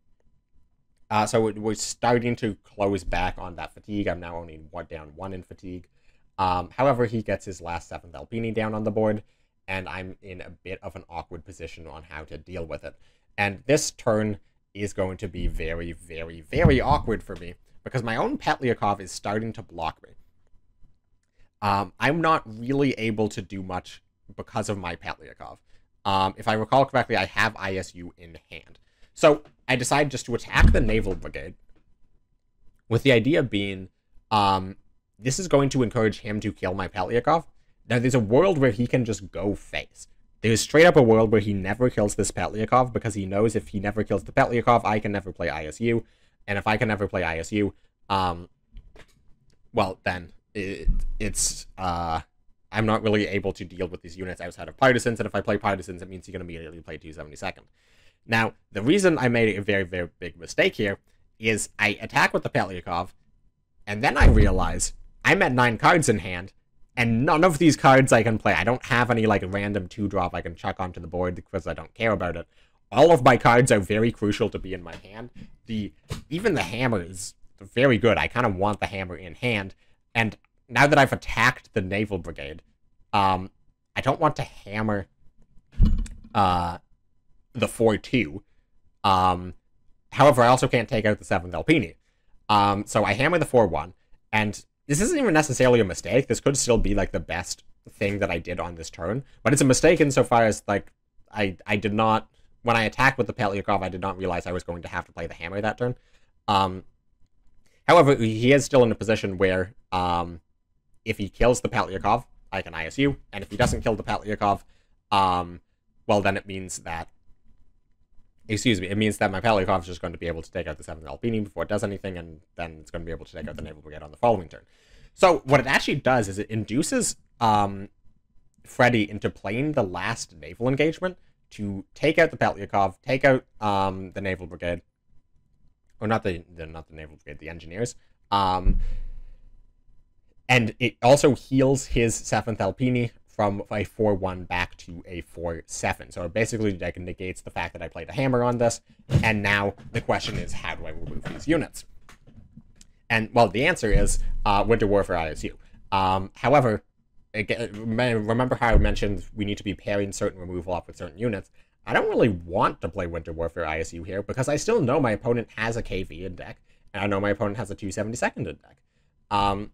Speaker 1: So we're starting to close back on that fatigue. I'm now only down 1 in fatigue. However, he gets his last 7th Alpini down on the board, and I'm in a bit of an awkward position on how to deal with it. And this turn is going to be very, very, very awkward for me, because my own Petliakov is starting to block me. I'm not really able to do much because of my Petliakov. If I recall correctly, I have ISU in hand. So I decide just to attack the Naval Brigade, with the idea being, this is going to encourage him to kill my Petliakov. Now, there's a world where he can just go face. There's straight up a world where he never kills this Petliakov, because he knows if he never kills the Petliakov, I can never play ISU. And if I can never play ISU, well, then I'm not really able to deal with these units outside of Partisans, and if I play Partisans, it means he can immediately play 272nd. Now, the reason I made a very, very big mistake here is I attack with the Petliakov, and then I realize I'm at 9 cards in hand, and none of these cards I can play. I don't have any, like, random 2-drop I can chuck onto the board because I don't care about it. All of my cards are very crucial to be in my hand. Even the hammer is very good. I kind of want the hammer in hand, and now that I've attacked the Naval Brigade, I don't want to hammer the 4-2. However, I also can't take out the 7th Alpini. So I hammer the 4-1, and this isn't even necessarily a mistake. This could still be, like, the best thing that I did on this turn, but it's a mistake insofar as, like, I did not, when I attacked with the Petliakov, I did not realize I was going to have to play the hammer that turn. However, he is still in a position where, if he kills the Petliakov, I can ISU, and if he doesn't kill the Petliakov, well, then it means that, it means that my Petliakov is just going to be able to take out the 7th Alpini before it does anything, and then it's going to be able to take out the Naval Brigade on the following turn. So what it actually does is it induces Freddy into playing the last naval engagement to take out the Petliakov, take out the Naval Brigade, or not the Naval Brigade, the Engineers, and it also heals his 7th Alpini from a 4-1 back to a 4-7. So it basically negates the fact that I played a hammer on this, and now the question is, how do I remove these units? And, well, the answer is Winter Warfare ISU. However, again, remember how I mentioned we need to be pairing certain removal up with certain units? I don't really want to play Winter Warfare ISU here, because I still know my opponent has a KV in deck, and I know my opponent has a 272nd in deck.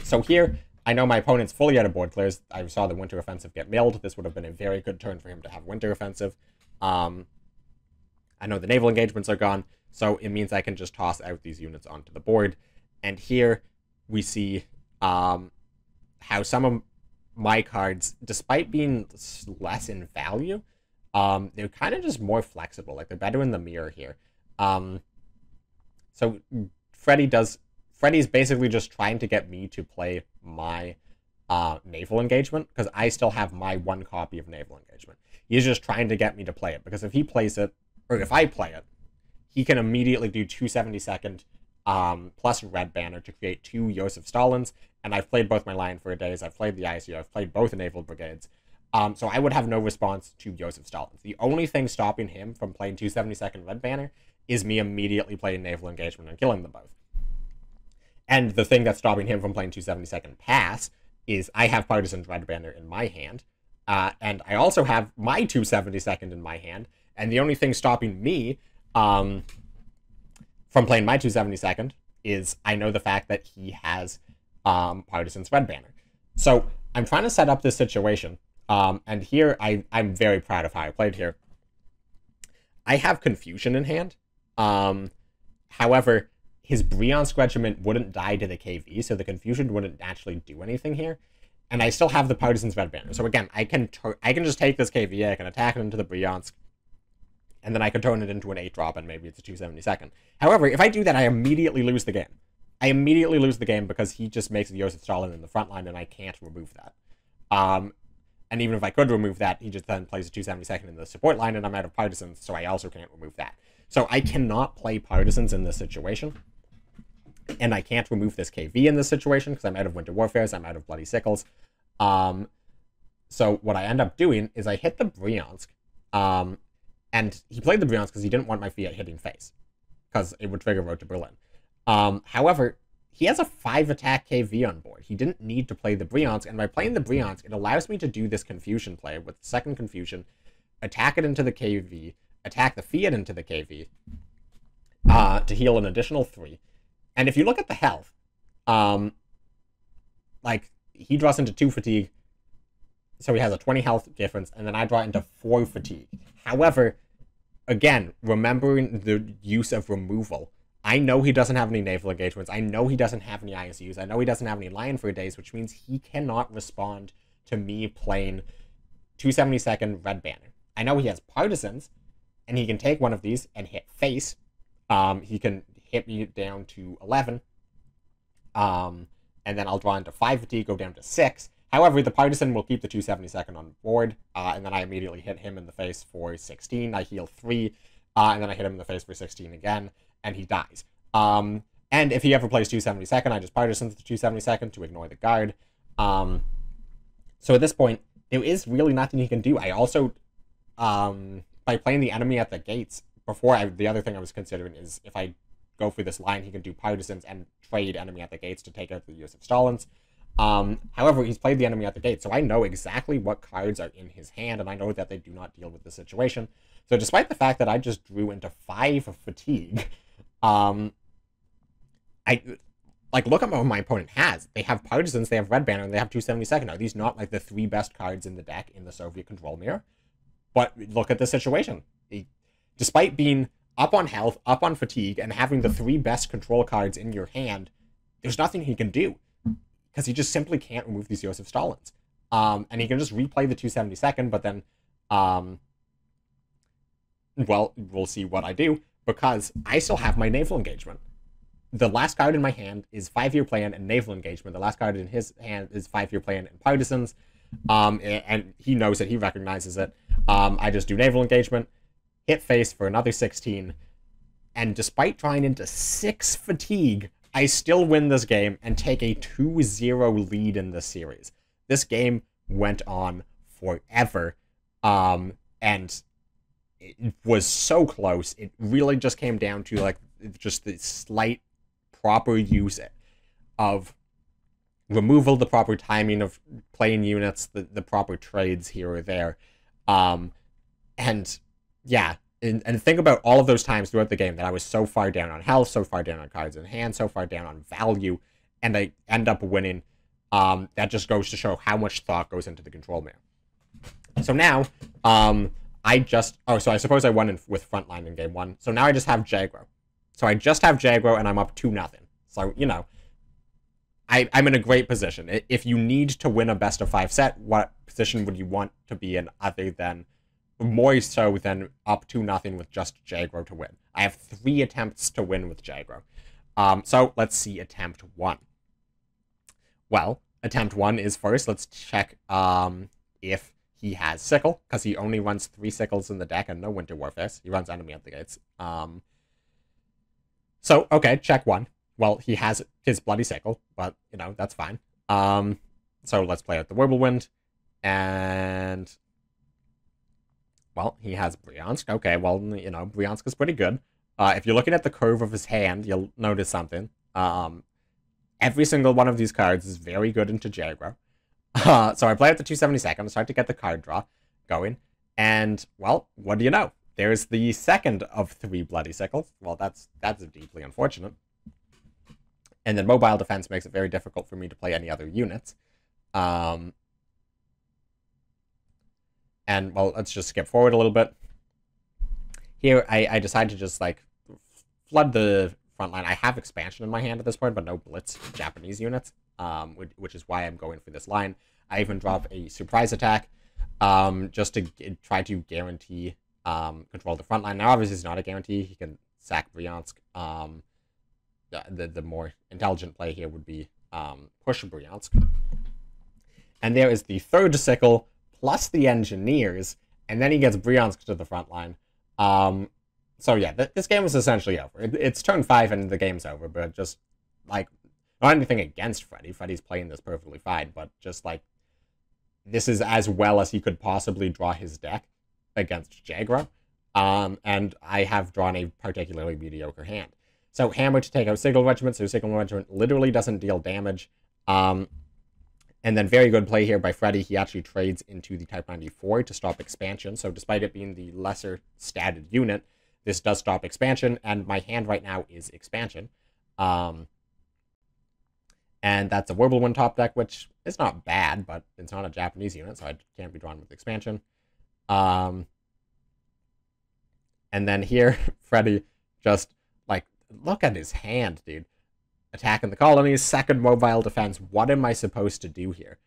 Speaker 1: So here, I know my opponent's fully out of board clears. I saw the Winter Offensive get milled. This would have been a very good turn for him to have Winter Offensive. I know the naval engagements are gone, so it means I can just toss out these units onto the board. And here we see how some of my cards, despite being less in value, they're kind of just more flexible. Like, they're better in the mirror here. So Freddy's basically just trying to get me to play my naval engagement, because I still have my 1 copy of naval engagement. He's just trying to get me to play it, because if he plays it, or if I play it, he can immediately do 272nd plus Red Banner to create 2 Joseph Stalins, and I've played both my Lion for Days, I've played the ICU, I've played both the Naval Brigades, so I would have no response to Joseph Stalins. The only thing stopping him from playing 272nd Red Banner is me immediately playing naval engagement and killing them both. And the thing that's stopping him from playing 272nd Pass is I have Partisan's Red Banner in my hand, and I also have my 272nd in my hand, and the only thing stopping me from playing my 272nd is I know the fact that he has Partisan's Red Banner. So I'm trying to set up this situation, and here I'm very proud of how I played here. I have Confusion in hand. However, his Bryansk regiment wouldn't die to the KV, so the Confusion wouldn't actually do anything here. And I still have the Partisan's Red Banner. So again, I can just take this KV, I can attack it into the Bryansk, and then I can turn it into an 8-drop, and maybe it's a 272nd. However, if I do that, I immediately lose the game. I immediately lose the game because he just makes a Joseph Stalin in the front line, and I can't remove that. And even if I could remove that, he just then plays a 272nd in the support line, and I'm out of Partisans, so I also can't remove that. So I cannot play Partisans in this situation. And I can't remove this KV in this situation because I'm out of Winter Warfares, I'm out of Bloody Sickles. So what I end up doing is I hit the Bryansk, and he played the Bryansk because he didn't want my Fiat hitting face, because it would trigger Road to Berlin. However, he has a 5 attack KV on board. He didn't need to play the Bryansk, and by playing the Bryansk, it allows me to do this Confusion play with the second Confusion, attack it into the KV, attack the Fiat into the KV, to heal an additional 3. And if you look at the health, like, he draws into 2 fatigue, so he has a 20 health difference, and then I draw into 4 fatigue. However, again, remembering the use of removal, I know he doesn't have any naval engagements, I know he doesn't have any ISUs, I know he doesn't have any Lion for days, which means he cannot respond to me playing 272nd Red Banner. I know he has Partisans, and he can take one of these and hit face. He can hit me down to 11, and then I'll draw into 5 fatigue, go down to 6. However, the Partisan will keep the 272nd on board, and then I immediately hit him in the face for 16. I heal 3, and then I hit him in the face for 16 again, and he dies. And if he ever plays 272nd, I just Partisan the 272nd to ignore the guard. So at this point, there is really nothing he can do. I also, by playing the enemy at the gates, the other thing I was considering is if I go for this line, he can do Partisans and trade enemy at the gates to take out the use of Stalins. However, he's played the enemy at the gate, so I know exactly what cards are in his hand, and I know that they do not deal with the situation. So despite the fact that I just drew into 5 of fatigue, look at what my opponent has. They have Partisans, they have Red Banner, and they have 272nd. Are these not, like, the 3 best cards in the deck in the Soviet control mirror? But look at the situation. Despite being up on health, up on fatigue, and having the 3 best control cards in your hand, there's nothing he can do, because he just simply can't remove these Joseph Stalins. And he can just replay the 272nd, but then, well, we'll see what I do, because I still have my naval engagement. The last card in my hand is 5-year plan and naval engagement. The last card in his hand is 5-year plan and Partisans, and he knows it, he recognizes it. I just do naval engagement, hit face for another 16, and despite drawing into 6 fatigue, I still win this game and take a 2-0 lead in this series. This game went on forever, and it was so close. It really just came down to, like, just the slight proper use of removal, the proper timing of playing units, the proper trades here or there. And yeah, and think about all of those times throughout the game that I was so far down on health, so far down on cards in hand, so far down on value, and I end up winning. That just goes to show how much thought goes into the control mirror. So now, so I suppose I won with Frontline in game 1. So now I just have Jagro. So I just have Jagro, and I'm up 2-0. So, you know, I'm in a great position. If you need to win a best-of-5 set, what position would you want to be in other than, more so than up 2-0 with just Jagro to win? I have 3 attempts to win with Jagro. So let's see attempt 1. Well, attempt 1 is first. Let's check if he has Sickle, because he only runs 3 Sickles in the deck and no Winter Warfare. He runs Enemy at the Gates. So, okay, check 1. Well, he has his Bloody Sickle, but, you know, that's fine. So let's play out the Whirlwind, and, well, he has Bryansk. Okay, well, you know, Bryansk is pretty good. If you're looking at the curve of his hand, you'll notice something. Every single one of these cards is very good into Jagro. So I play at the 272nd, start to get the card draw going, and, well, what do you know? There's the second of 3 Bloody Sickles. Well, that's deeply unfortunate. And then Mobile Defense makes it very difficult for me to play any other units. And, well, let's just skip forward a little bit. Here, I decide to just, like, flood the front line. I have Expansion in my hand at this point, but no Blitz Japanese units, which is why I'm going for this line. I even drop a Surprise Attack, just to try to guarantee control the front line. Now, obviously, it's not a guarantee. He can sack Bryansk. The more intelligent play here would be push Bryansk. And there is the third Sickle, plus the Engineers, and then he gets Bryansk to the front line. So yeah, this game is essentially over. It's turn 5 and the game's over, but just, like, not anything against Freddy. Freddy's playing this perfectly fine, but just, like, this is as well as he could possibly draw his deck against Jaggro. And I have drawn a particularly mediocre hand. So Hammer to take out Signal Regiment, so Signal Regiment literally doesn't deal damage. And then very good play here by Freddy. He actually trades into the Type 94 to stop expansion. So despite it being the lesser statted unit, this does stop expansion, and my hand right now is expansion. And that's a Wirbelwind top deck, which is not bad, but it's not a Japanese unit, so I can't be drawn with expansion. And then here, Freddy just, like, look at his hand, dude. Attacking the colonies, second mobile defense. What am I supposed to do here?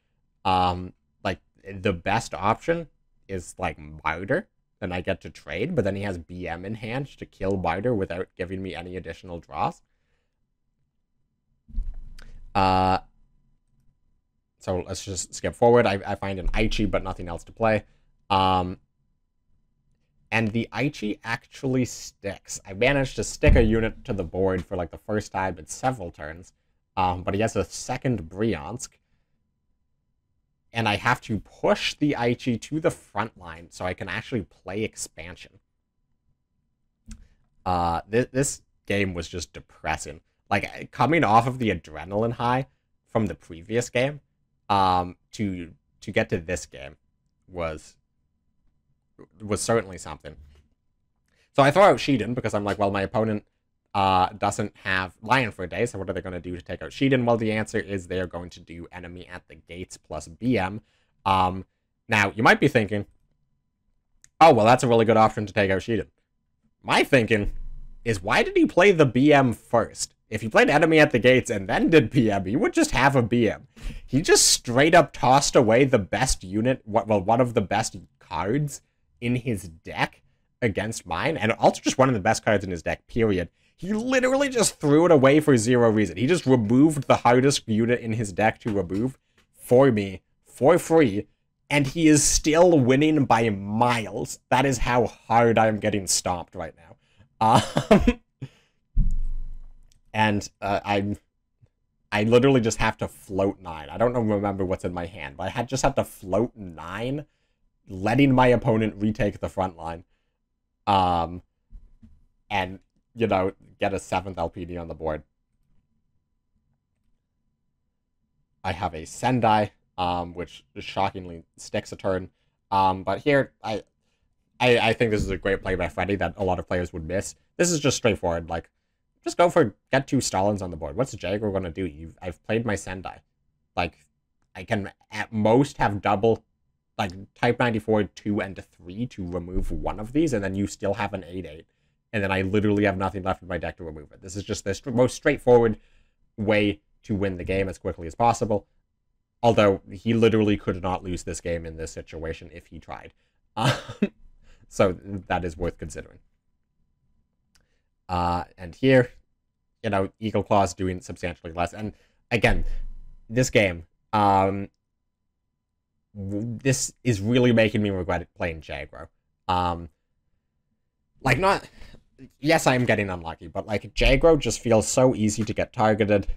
Speaker 1: Like, the best option is, like, Martyr, and I get to trade, but then he has BM in hand to kill Martyr without giving me any additional draws. So let's just skip forward. I find an Aichi, but nothing else to play. And the Aichi actually sticks. I managed to stick a unit to the board for like the first time in several turns. But he has a second Bryansk. And I have to push the Aichi to the front line so I can actually play expansion. This game was just depressing. Like, coming off of the adrenaline high from the previous game, to get to this game was certainly something. So I throw out Shiden because I'm like, well, my opponent doesn't have Lion for a day, so what are they going to do to take out Shiden? Well, the answer is they're going to do enemy at the gates plus BM. Now, you might be thinking, oh, well, that's a really good option to take out Shiden. My thinking is, why did he play the BM first? If he played enemy at the gates and then did BM, he would just have a BM. He just straight up tossed away the best unit, well, one of the best cards in his deck against mine, and also just one of the best cards in his deck, period. He literally just threw it away for zero reason. He just removed the hardest unit in his deck to remove for me, for free, and he is still winning by miles. That is how hard I am getting stomped right now. And I literally just have to float 9. I don't remember what's in my hand, but I just had to float 9, letting my opponent retake the front line. And, you know, get a 7th LPD on the board. I have a Sendai, which shockingly sticks a turn. But here, I think this is a great play by Freddy that a lot of players would miss. This is just straightforward, like, just go for, get 2 Stalins on the board. What's Jaggro gonna do? I've played my Sendai. Like, I can at most have double, like, Type 94, 2, and 3 to remove one of these, and then you still have an 8-8. And then I literally have nothing left in my deck to remove it. This is just the most straightforward way to win the game as quickly as possible. Although, he literally could not lose this game in this situation if he tried. So, that is worth considering. And here, you know, Eagle Claw's doing substantially less. And again, this game, this is really making me regret playing Jaggro. Like, not, yes, I am getting unlucky, but like, Jaggro just feels so easy to get targeted.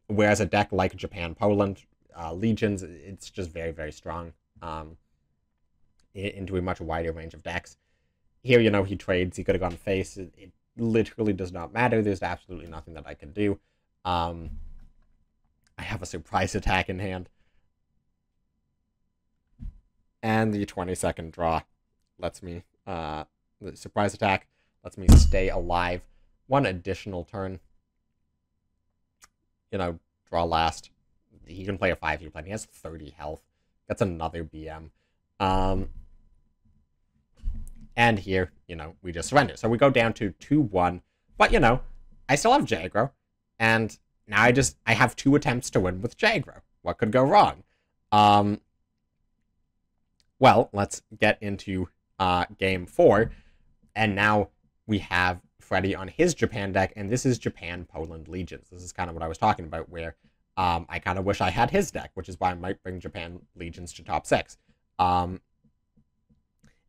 Speaker 1: Whereas a deck like Japan, Poland, Legions, it's just very, very strong, into a much wider range of decks. Here, you know, he trades. He could have gone face. It literally does not matter. There's absolutely nothing that I can do. I have a surprise attack in hand. And the 20-second draw lets me, the surprise attack lets me stay alive 1 additional turn. You know, draw last. He can play a 5-year plan. He has 30 health. That's another BM. And here, you know, we just surrender. So we go down to 2-1. But, you know, I still have Jaggro. And now I have 2 attempts to win with Jaggro. What could go wrong? Well, let's get into game 4. And now we have Freddy on his Japan deck. And this is Japan, Poland, Legions. This is kind of what I was talking about, where I kind of wish I had his deck, which is why I might bring Japan Legions to top 6.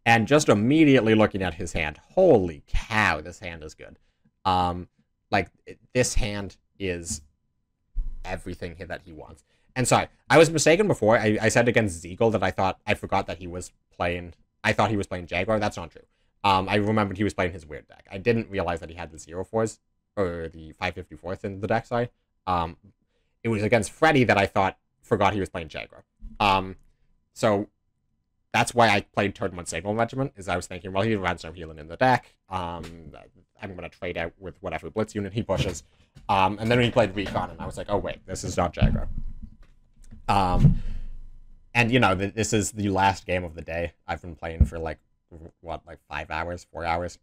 Speaker 1: And just immediately looking at his hand, holy cow, this hand is good. Like, this hand is everything that he wants. And sorry, I was mistaken before. I said against Zeagle that I forgot that he was playing. I thought he was playing Jaguar. That's not true. I remembered he was playing his weird deck. I didn't realize that he had the 0-4s or the 554th in the deck. Sorry. It was against Freddy that I forgot he was playing Jaguar. So that's why I played turn 1 Signal Regiment. Is I was thinking, well, he runs no healing in the deck. I'm gonna trade out with whatever Blitz unit he pushes. And then he played Recon, and I was like, oh wait, this is not Jaguar. And you know, this is the last game of the day. I've been playing for like 5 hours, 4 hours.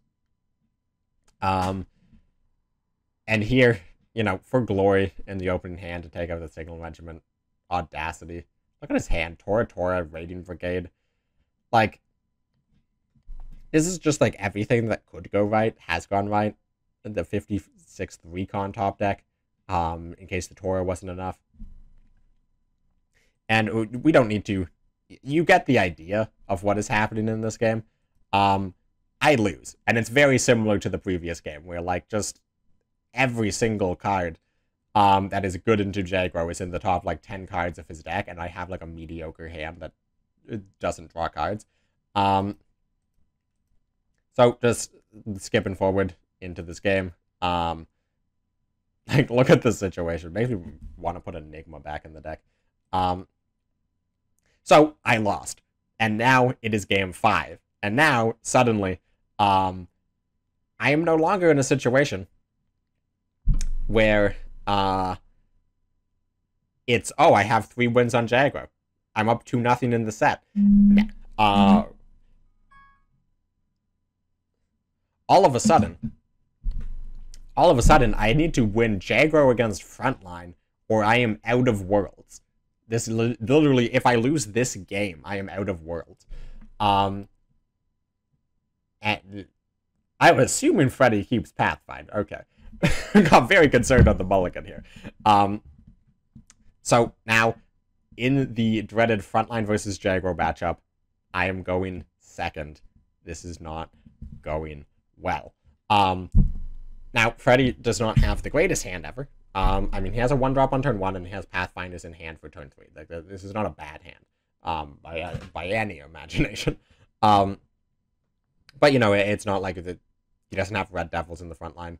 Speaker 1: And here, you know, for glory in the opening hand to take out the Signal Regiment, audacity. Look at his hand, Tora, Raiding Brigade. Like, this is just like everything that could go right has gone right. The 56th Recon top deck, in case the Tora wasn't enough. And we don't need to... You get the idea of what is happening in this game. I lose. And it's very similar to the previous game, where, like, just every single card that is good into Jaguar is in the top, like, 10 cards of his deck, and I have, like, a mediocre hand that doesn't draw cards. So, just skipping forward into this game. Like, look at this situation. Makes me want to put Enigma back in the deck. So, I lost. And now it is game 5. And now, suddenly, I am no longer in a situation where, it's, oh, I have 3 wins on Jaguar. I'm up 2-0 in the set. All of a sudden, I need to win Jaguar against Frontline, or I am out of Worlds. This literally, if I lose this game, I am out of Worlds. And I'm assuming Freddy keeps Pathfinder. Okay. Got very concerned on the mulligan here. So now, in the dreaded Frontline versus Jaguar matchup, I am going second. This is not going well. Now, Freddy does not have the greatest hand ever. I mean, he has a 1-drop on turn 1, and he has Pathfinders in hand for turn 3. Like, this is not a bad hand, by any imagination. But, you know, it's not like he doesn't have Red Devils in the front line.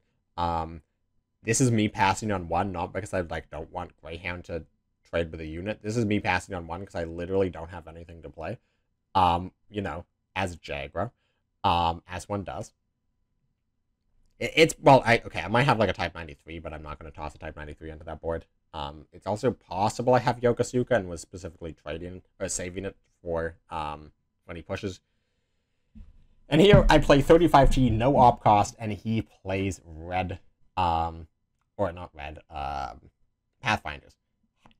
Speaker 1: This is me passing on 1, not because I, like, don't want Greyhound to trade with a unit. This is me passing on 1 because I literally don't have anything to play. You know, as Jaguar, as one does. Well, I might have like a Type 93, but I'm not going to toss a Type 93 into that board. It's also possible I have Yokosuka and was specifically trading or saving it for when he pushes. And here I play 35G, no op cost, and he plays red, or not red, Pathfinders.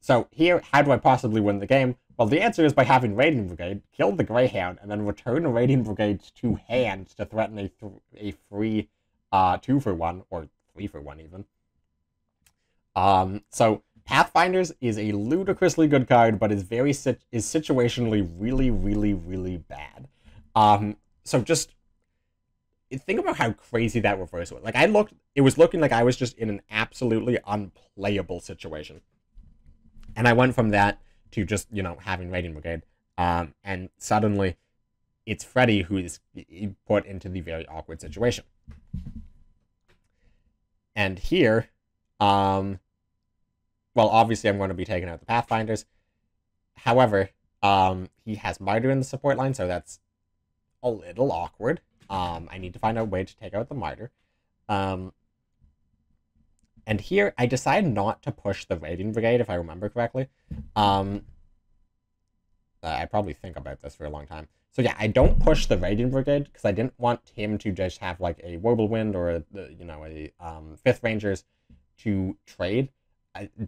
Speaker 1: So here, how do I possibly win the game? Well, the answer is by having Raiding Brigade, kill the Greyhound, and then return a Raiding Brigade to hand to threaten a free 2-for-1, or 3-for-1 even. So Pathfinders is a ludicrously good card, but is situationally really, really, really bad. So just think about how crazy that reverse was. Like, it was looking like I was just in an absolutely unplayable situation. And I went from that to just, you know, having Raiding Brigade. And suddenly, it's Freddy who is put into the very awkward situation. And here, well, obviously I'm going to be taking out the Pathfinders. However, he has Martyr in the support line, so that's a little awkward. I need to find a way to take out the Martyr. And here, I decide not to push the Raiding Brigade, if I remember correctly. I probably think about this for a long time. So yeah, I don't push the Raiding Brigade, because I didn't want him to just have, like, a Whirlwind or, you know, a 5th Rangers to trade.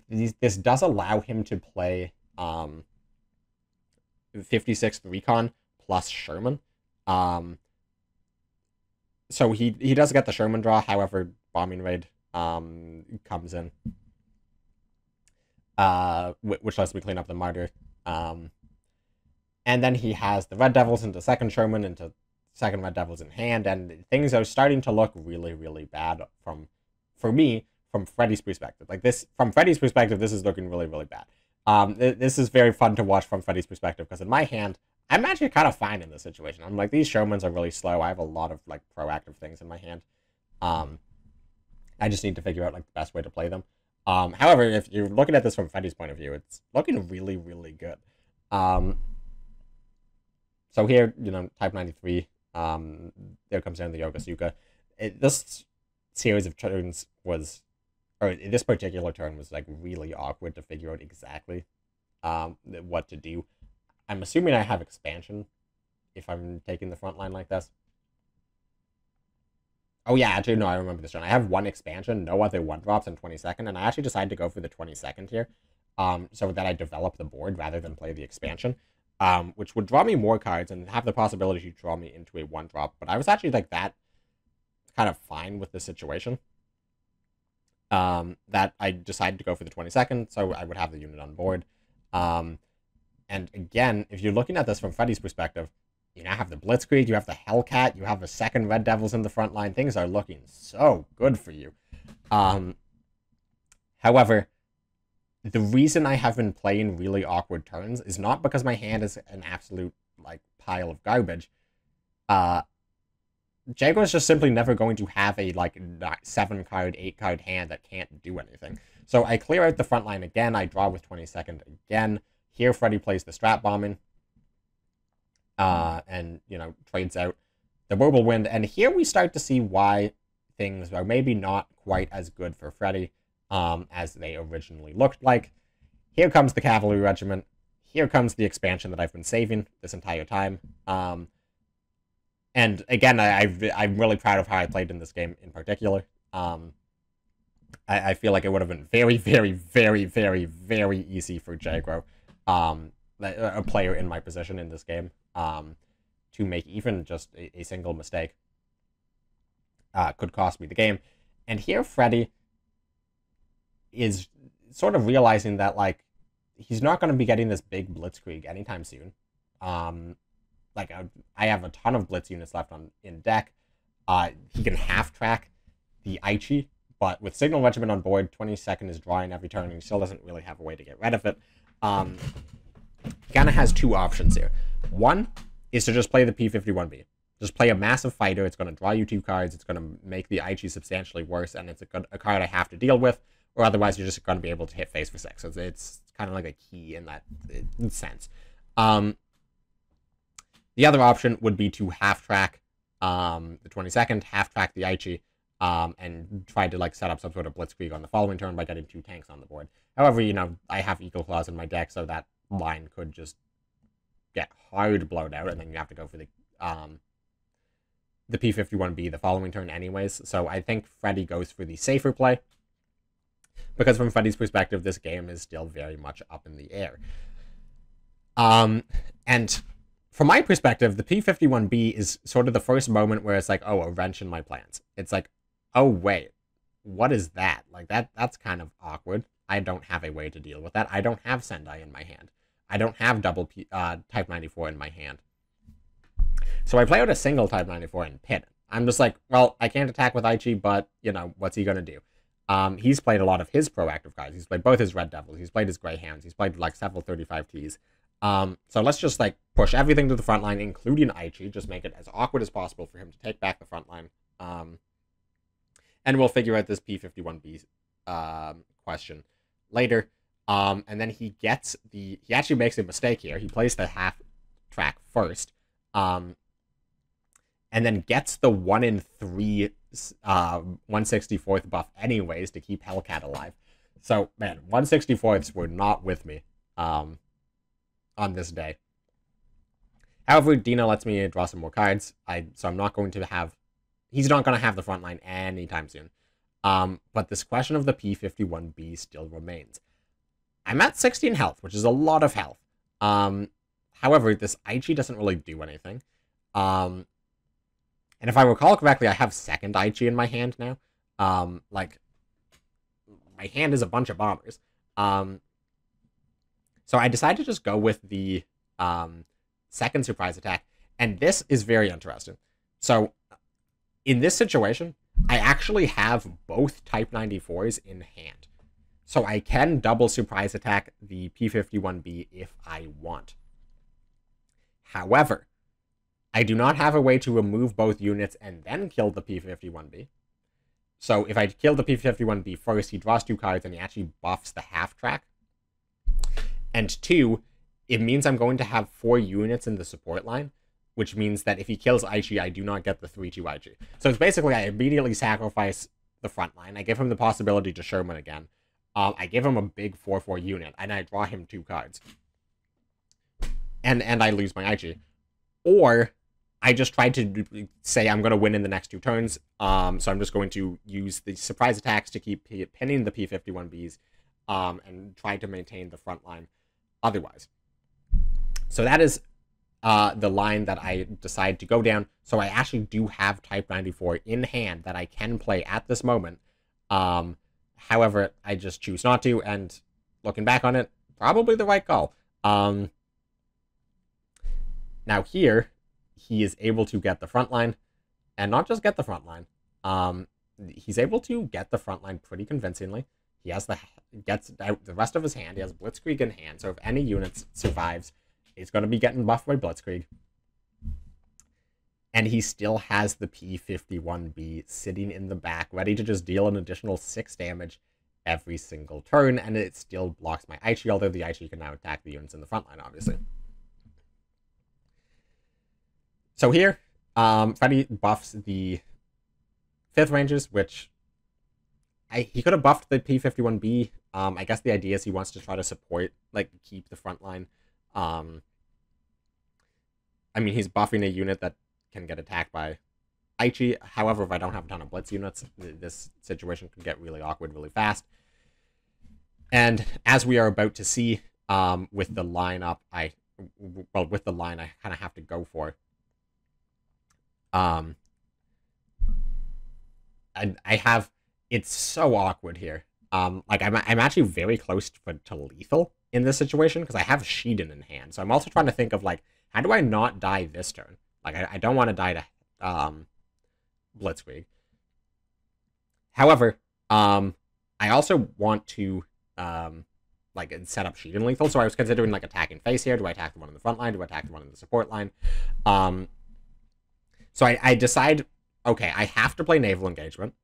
Speaker 1: This does allow him to play 56th Recon plus Sherman. So he does get the Sherman draw, however, Bombing Raid comes in, which lets me clean up the Martyr. And then he has the Red Devils into second Sherman, into second Red Devils in hand, and things are starting to look really, really bad for me, from Freddy's perspective. Like, this, from Freddy's perspective, this is looking really, really bad. This is very fun to watch from Freddy's perspective, because in my hand, I'm actually kind of fine in this situation. I'm like, these showmans are really slow. I have a lot of, like, proactive things in my hand. I just need to figure out, like, the best way to play them. However, if you're looking at this from Freddy's point of view, it's looking really, really good. So here, you know, Type 93, there comes down the Yokosuka. This series of turns was, or this particular turn was, like, really awkward to figure out exactly what to do. I'm assuming I have expansion if I'm taking the front line like this. Oh yeah, actually, no, I remember this turn. I have one expansion, no other 1-drops in 22nd, and I actually decided to go for the 22nd here, so that I develop the board rather than play the expansion, which would draw me more cards and have the possibility to draw me into a 1-drop, but I was actually, like, that kind of fine with the situation, that I decided to go for the 22nd, so I would have the unit on board. And again, if you're looking at this from Freddy's perspective, you now have the Blitzkrieg, you have the Hellcat, you have the second Red Devils in the front line. Things are looking so good for you. However, the reason I have been playing really awkward turns is not because my hand is an absolute, like, pile of garbage. Jaguar's just simply never going to have a, like, 7-card, 8-card hand that can't do anything. So I clear out the front line again, I draw with 22nd again. Here, Freddy plays the Strat Bombing. And, you know, trades out the Whirlwind. And here we start to see why things are maybe not quite as good for Freddy as they originally looked like. Here comes the Cavalry Regiment. Here comes the expansion that I've been saving this entire time. And again, I'm really proud of how I played in this game in particular. I feel like it would have been very, very, very, very, very easy for Jagro, a player in my position in this game, to make even just a single mistake. Could cost me the game. And here Freddy is sort of realizing that, like, he's not going to be getting this big Blitzkrieg anytime soon. Like, I have a ton of Blitz units left in deck. He can half-track the Aichi, but with Signal Regiment on board, 22nd is drawing every turn, and he still doesn't really have a way to get rid of it. He kind of has two options here. One is to just play the P-51B. Just play a massive fighter. It's going to draw you 2 cards. It's going to make the Aichi substantially worse, and it's a card I have to deal with, or otherwise you're just going to be able to hit face for 6. So it's kind of like a key in that sense. The other option would be to half-track the 22nd, half-track the Aichi, and try to, like, set up some sort of Blitzkrieg on the following turn by getting 2 tanks on the board. However, you know, I have Eagle Claws in my deck, so that line could just get hard blown out, and then you have to go for the P-51B the following turn anyways. So I think Freddy goes for the safer play, because from Freddy's perspective, this game is still very much up in the air. And from my perspective, the P-51B is sort of the first moment where it's like, oh, a wrench in my plans. It's like, oh, wait, what is that? Like, that's kind of awkward. I don't have a way to deal with that. I don't have Sendai in my hand. I don't have double Type 94 in my hand. So I play out a single Type 94 and pin it. I'm just like, well, I can't attack with Aichi, but, you know, what's he going to do? He's played a lot of his proactive cards. He's played both his Red Devils. He's played his Greyhounds. He's played, like, several 35Ts. So let's just, like, push everything to the front line, including Aichi. Just make it as awkward as possible for him to take back the front line. And we'll figure out this P-51B question later. And then he actually makes a mistake here. He plays the half track first. And then gets the 1 in 3 1/64th buff anyways to keep Hellcat alive. So, man, 1/64ths were not with me on this day. However, Dina lets me draw some more cards. So I'm not going to have... He's not going to have the front line anytime soon. But this question of the P-51B still remains. I'm at 16 health, which is a lot of health. However, this Aichi doesn't really do anything. And if I recall correctly, I have second Aichi in my hand now. Like, my hand is a bunch of bombers. So I decided to just go with the second surprise attack. And this is very interesting. So, in this situation, I actually have both Type 94s in hand. So I can double surprise attack the P51B if I want. However, I do not have a way to remove both units and then kill the P51B. So if I kill the P51B first, he draws 2 cards and he actually buffs the half track. And 2, it means I'm going to have 4 units in the support line, which means that if he kills Aichi, I do not get the 3-2 Aichi. So it's basically I immediately sacrifice the front line. I give him the possibility to Sherman again. I give him a big 4-4 unit, and I draw him 2 cards. And I lose my Aichi. Or I just tried to say I'm going to win in the next 2 turns, so I'm just going to use the surprise attacks to keep pinning the P51Bs, and try to maintain the front line otherwise. So that is the line that I decide to go down. So I actually do have Type 94 in hand that I can play at this moment. However, I just choose not to, and looking back on it, probably the right call. Now here, he is able to get the front line, and not just get the front line. He's able to get the front line pretty convincingly. He has gets out the rest of his hand. He has Blitzkrieg in hand, so if any unit survives, he's going to be getting buffed by Blitzkrieg. And he still has the P51B sitting in the back, ready to just deal an additional 6 damage every single turn, and it still blocks my Aichi, although the Aichi can now attack the units in the front line, obviously. So here, Freddy buffs the 5th Rangers, which he could have buffed the P51B. I guess the idea is he wants to try to support, like, keep the front line. I mean, he's buffing a unit that can get attacked by Aichi. However, if I don't have a ton of Blitz units, this situation can get really awkward really fast. And as we are about to see, with the lineup, with the line I kind of have to go for. I have, it's so awkward here. Like I'm actually very close to lethal in this situation because I have Shiden in hand. So I'm also trying to think of, like, how do I not die this turn? Like, I don't want to die to Blitzkrieg. However, I also want to like set up Shiden lethal. So I was considering, like, attacking face here. Do I attack the one in the front line? Do I attack the one in the support line? So I decide, okay, I have to play naval engagement,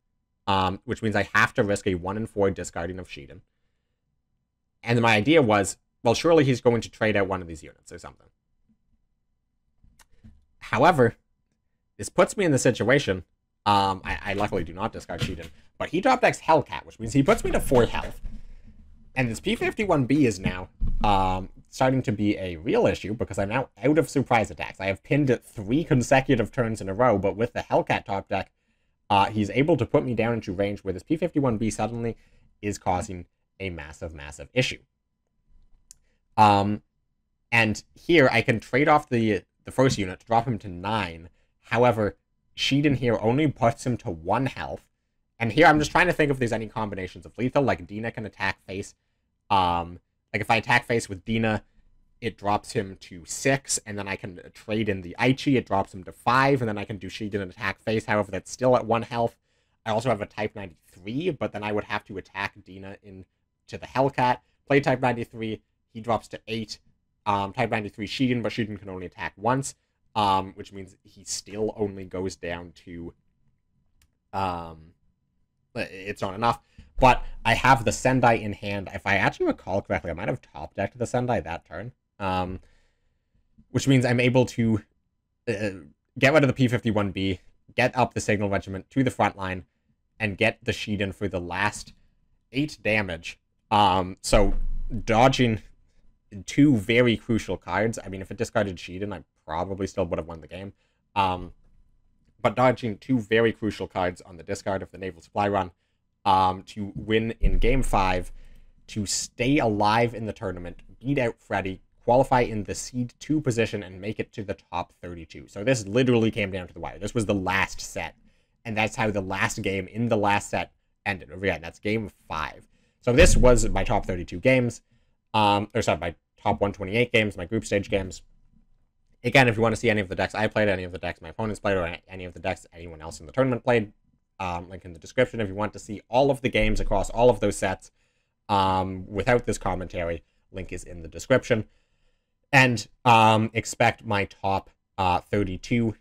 Speaker 1: which means I have to risk a 1-4 discarding of Shiden. And my idea was, well, surely he's going to trade out one of these units or something. However, this puts me in the situation, I luckily do not discard Shiden, but he drop decks Hellcat, which means he puts me to 4 health. And this P51B is now starting to be a real issue because I'm now out of surprise attacks. I have pinned it 3 consecutive turns in a row, but with the Hellcat top deck, he's able to put me down into range where this P51B suddenly is causing a massive, massive issue. And here I can trade off the first unit to drop him to 9. However, Shiden here only puts him to 1 health. And here I'm just trying to think if there's any combinations of lethal, like Dina can attack face. Like if I attack face with Dina, it drops him to 6, and then I can trade in the Aichi, it drops him to 5, and then I can do Shiden and attack face. However, that's still at 1 health. I also have a Type 93, but then I would have to attack Dina into the Hellcat, play Type 93, he drops to 8, Type 93 Shiden, but Shiden can only attack once, which means he still only goes down to, it's not enough. But I have the Sendai in hand. If I actually recall correctly, I might have top decked the Sendai that turn. Which means I'm able to get rid of the P51B, get up the Signal Regiment to the front line, and get the Shiden for the last 8 damage. So dodging 2 very crucial cards. I mean, if it discarded Shiden, I probably still would have won the game. But dodging 2 very crucial cards on the discard of the Naval Supply Run to win in Game 5, to stay alive in the tournament, beat out Freddy, qualify in the Seed 2 position, and make it to the top 32. So this literally came down to the wire. This was the last set, and that's how the last game in the last set ended. Again, that's Game 5. So this was my top 32 games, or sorry, my top 128 games, my group stage games. Again, if you want to see any of the decks I played, any of the decks my opponents played, or any of the decks anyone else in the tournament played, link in the description if you want to see all of the games across all of those sets. without this commentary. Link is in the description. And expect my top 32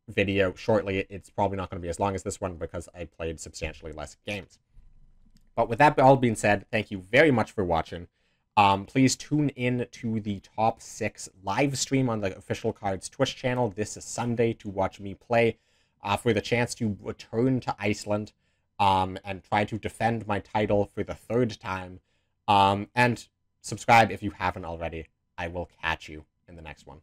Speaker 1: video shortly. It's probably not going to be as long as this one because I played substantially less games. But with that all being said, thank you very much for watching. Please tune in to the top 6 live stream on the official Cards Twitch channel this Sunday to watch me play for the chance to return to Iceland and try to defend my title for the 3rd time. And subscribe if you haven't already. I will catch you in the next one.